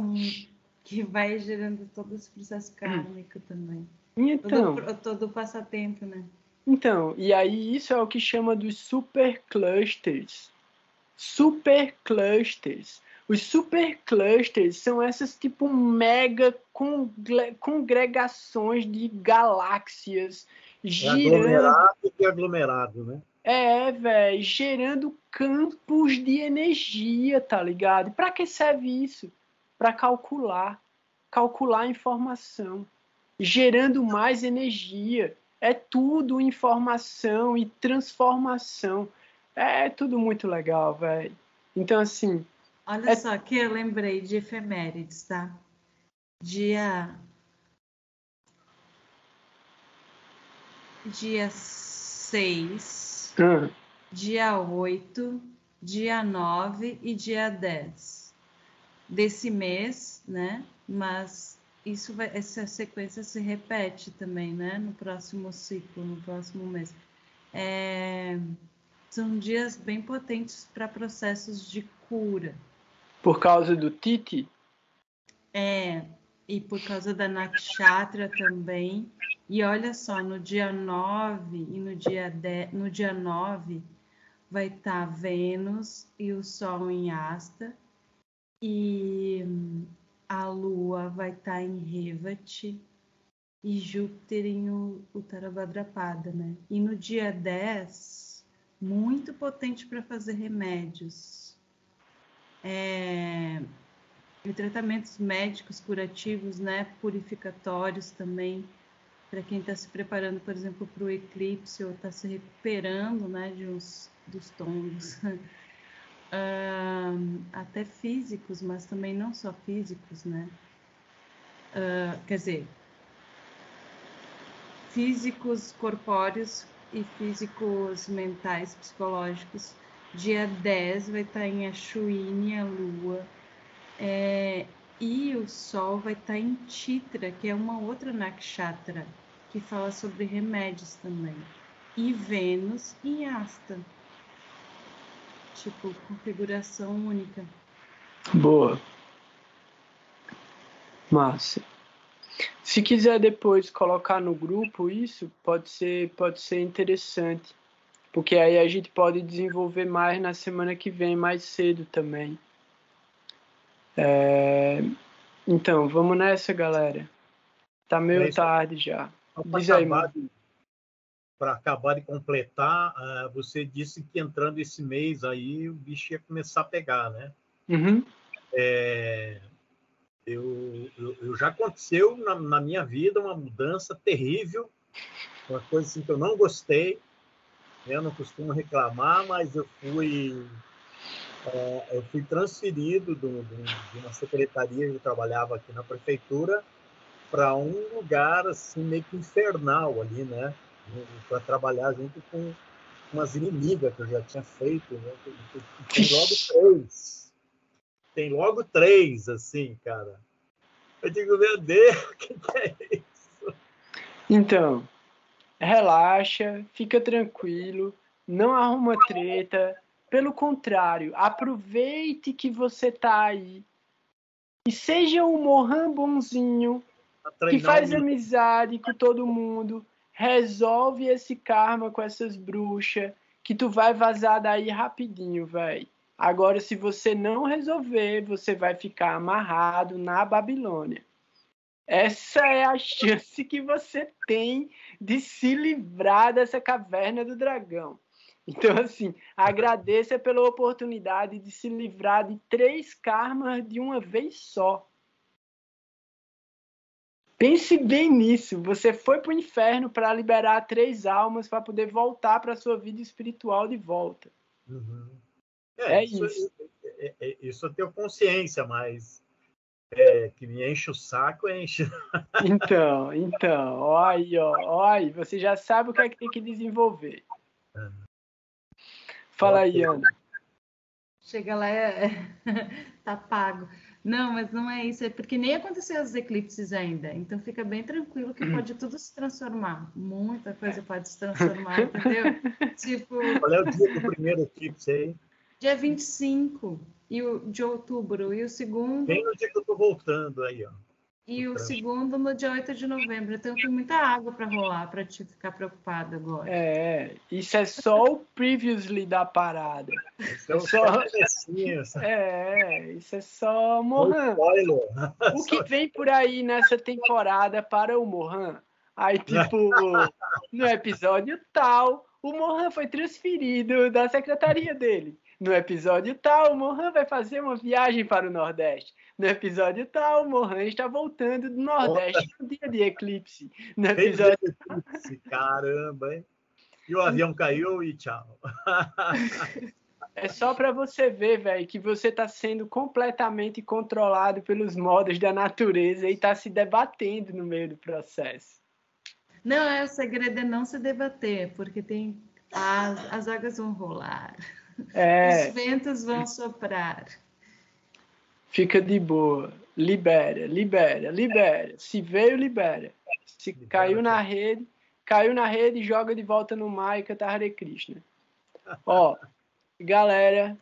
que vai gerando todo esse processo kármico também. Então, todo o passatempo, né? Então, e aí isso é o que chama dos superclusters. Superclusters. Os superclusters são essas tipo mega congregações de galáxias girando. Aglomerado e aglomerado, né? Velho, gerando campos de energia, tá ligado? E para que serve isso? Para calcular a informação, gerando mais energia. É tudo informação e transformação. É tudo muito legal, velho. Então, assim... Olha só, que eu lembrei de efemérides, tá? Dia 6, dia 8, dia 9 e dia 10 desse mês, né? Mas essa sequência se repete também, né? No próximo ciclo, no próximo mês. São dias bem potentes para processos de cura. Por causa do Titi? E por causa da Nakshatra também. E olha só, no dia 9 e no dia 9 vai estar Vênus e o Sol em Asta. E a Lua vai estar em Revati e Júpiter em Uttarabhadrapada, né? E no dia 10, muito potente para fazer remédios. E tratamentos médicos curativos, né? Purificatórios também, para quem está se preparando, por exemplo, para o eclipse ou está se recuperando, né? Dos tombos. Até físicos, mas também não só físicos, né? Quer dizer, físicos corpóreos e físicos mentais, psicológicos. Dia 10 vai estar em Ashwini, a Lua, e o Sol vai estar em Chitra, que é uma outra nakshatra, que fala sobre remédios também. E Vênus em Asta. Tipo, configuração única. Boa. Massa. Se quiser depois colocar no grupo isso, pode ser interessante. Porque aí a gente pode desenvolver mais na semana que vem, mais cedo também. Então, vamos nessa, galera. Tá meio tarde já. Diz aí, mano. Para acabar de completar, você disse que entrando esse mês aí, o bicho ia começar a pegar, né? Uhum. Já aconteceu na minha vida uma mudança terrível, uma coisa assim que eu não gostei. Eu não costumo reclamar, mas eu fui transferido de uma secretaria que eu trabalhava aqui na prefeitura para um lugar assim meio que infernal ali, né? Para trabalhar junto com umas inimigas que eu já tinha feito, né? Logo 3. tem logo 3, assim, cara. Eu digo, meu Deus, o que é isso? Então, relaxa, fica tranquilo, não arruma treta. Pelo contrário, aproveite que você tá aí e seja um Mohan bonzinho, que faz amizade com todo mundo, resolve esse karma com essas bruxas, que tu vai vazar daí rapidinho, velho. Agora, se você não resolver, você vai ficar amarrado na Babilônia. Essa é a chance que você tem de se livrar dessa caverna do dragão. Então, assim, agradeça pela oportunidade de se livrar de 3 karmas de uma vez só. Pense bem nisso. Você foi para o inferno para liberar 3 almas para poder voltar para a sua vida espiritual de volta. Uhum. Isso. Isso eu tenho consciência, mas que me enche o saco, enche. Então, ó aí, você já sabe o que é que tem que desenvolver. Fala aí, Ana. Chega lá, tá pago. Não, mas não é isso, é porque nem aconteceu os eclipses ainda, então fica bem tranquilo que pode tudo se transformar, muita coisa pode se transformar, entendeu? Tipo... Qual é o dia do primeiro eclipse aí? Dia 25 de outubro, e o segundo... Bem no dia que eu tô voltando aí, ó. E o segundo no dia 8 de novembro, então tem muita água para rolar, para te ficar preocupado agora. Isso é só o previously da parada. Isso é só Mohan. O que vem por aí nessa temporada para o Mohan? Aí, tipo, no episódio tal, o Mohan foi transferido da secretaria dele. No episódio tal, o Mohan vai fazer uma viagem para o Nordeste. No episódio tal, o Mohan está voltando do Nordeste no dia de eclipse. No episódio... eclipse, caramba, hein? E o avião caiu e tchau. É só para você ver, velho, que você está sendo completamente controlado pelos modos da natureza e está se debatendo no meio do processo. Não, o segredo é não se debater, porque tem as águas vão rolar, os ventos vão soprar. Fica de boa, libera. Se veio, libera. Se caiu na rede, joga de volta no mar e canta Hare Krishna. Ó, galera,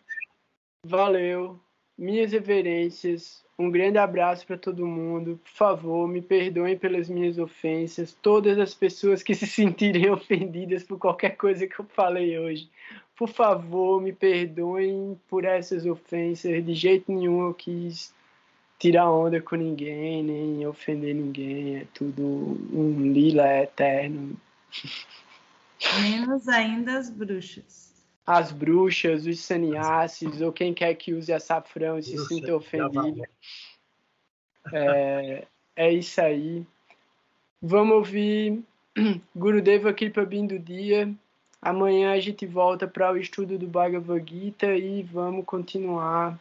valeu, minhas reverências, um grande abraço para todo mundo. Por favor, me perdoem pelas minhas ofensas. Todas as pessoas que se sentirem ofendidas por qualquer coisa que eu falei hoje, por favor, me perdoem por essas ofensas. De jeito nenhum eu quis tirar onda com ninguém, nem ofender ninguém. É tudo um lila eterno. Menos ainda as bruxas. As bruxas, os sannyasis, ou quem quer que use açafrão e se sinta ofendido. É isso aí. Vamos ouvir Gurudeva Kripa Bindu Dia. Amanhã a gente volta para o estudo do Bhagavad Gita e vamos continuar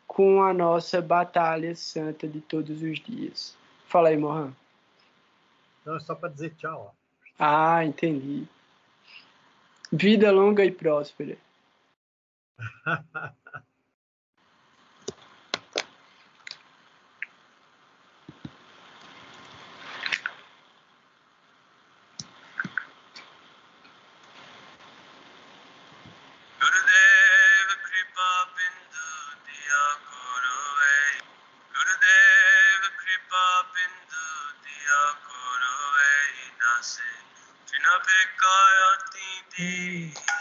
com a nossa batalha santa de todos os dias. Fala aí, Mohan. Não, é só para dizer tchau. Ah, entendi. Vida longa e próspera. Gurudeva Kripa Bindu Diya Korove. Gurudeva Kripa Bindu Diya Korove Nase Trinapekayati Dino.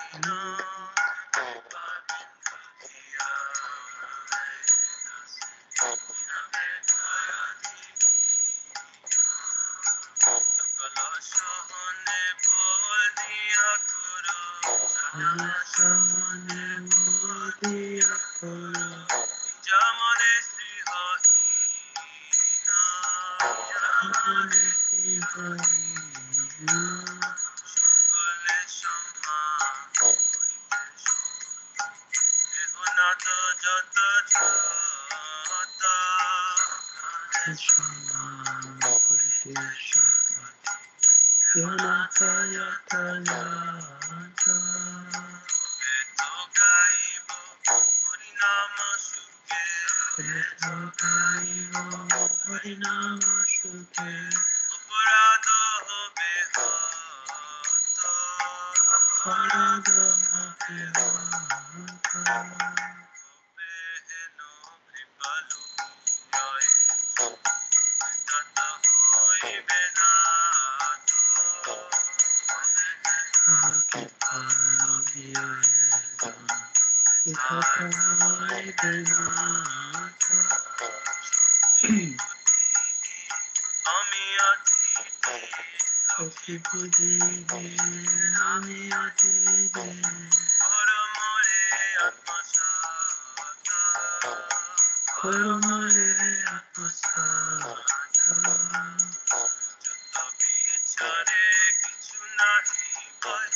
Nama Sukhe অপরাধ হবে হেন কৃপালু জয় তত হইবে না আমি আছি পরমরে যত বিচারে কিছু নাহি পাই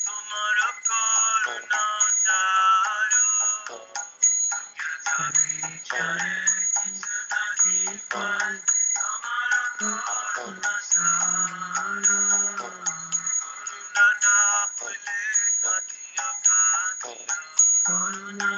তোমার করুণা সার বিচারে কিছু নাহি পাই তোমার করুণা সার করুণা না হইলে কাঁদিয়া প্রাণ না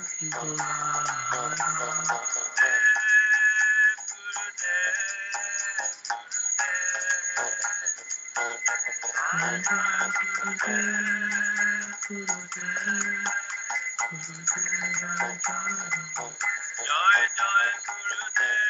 রাখিব জয় জয় গুরুদেব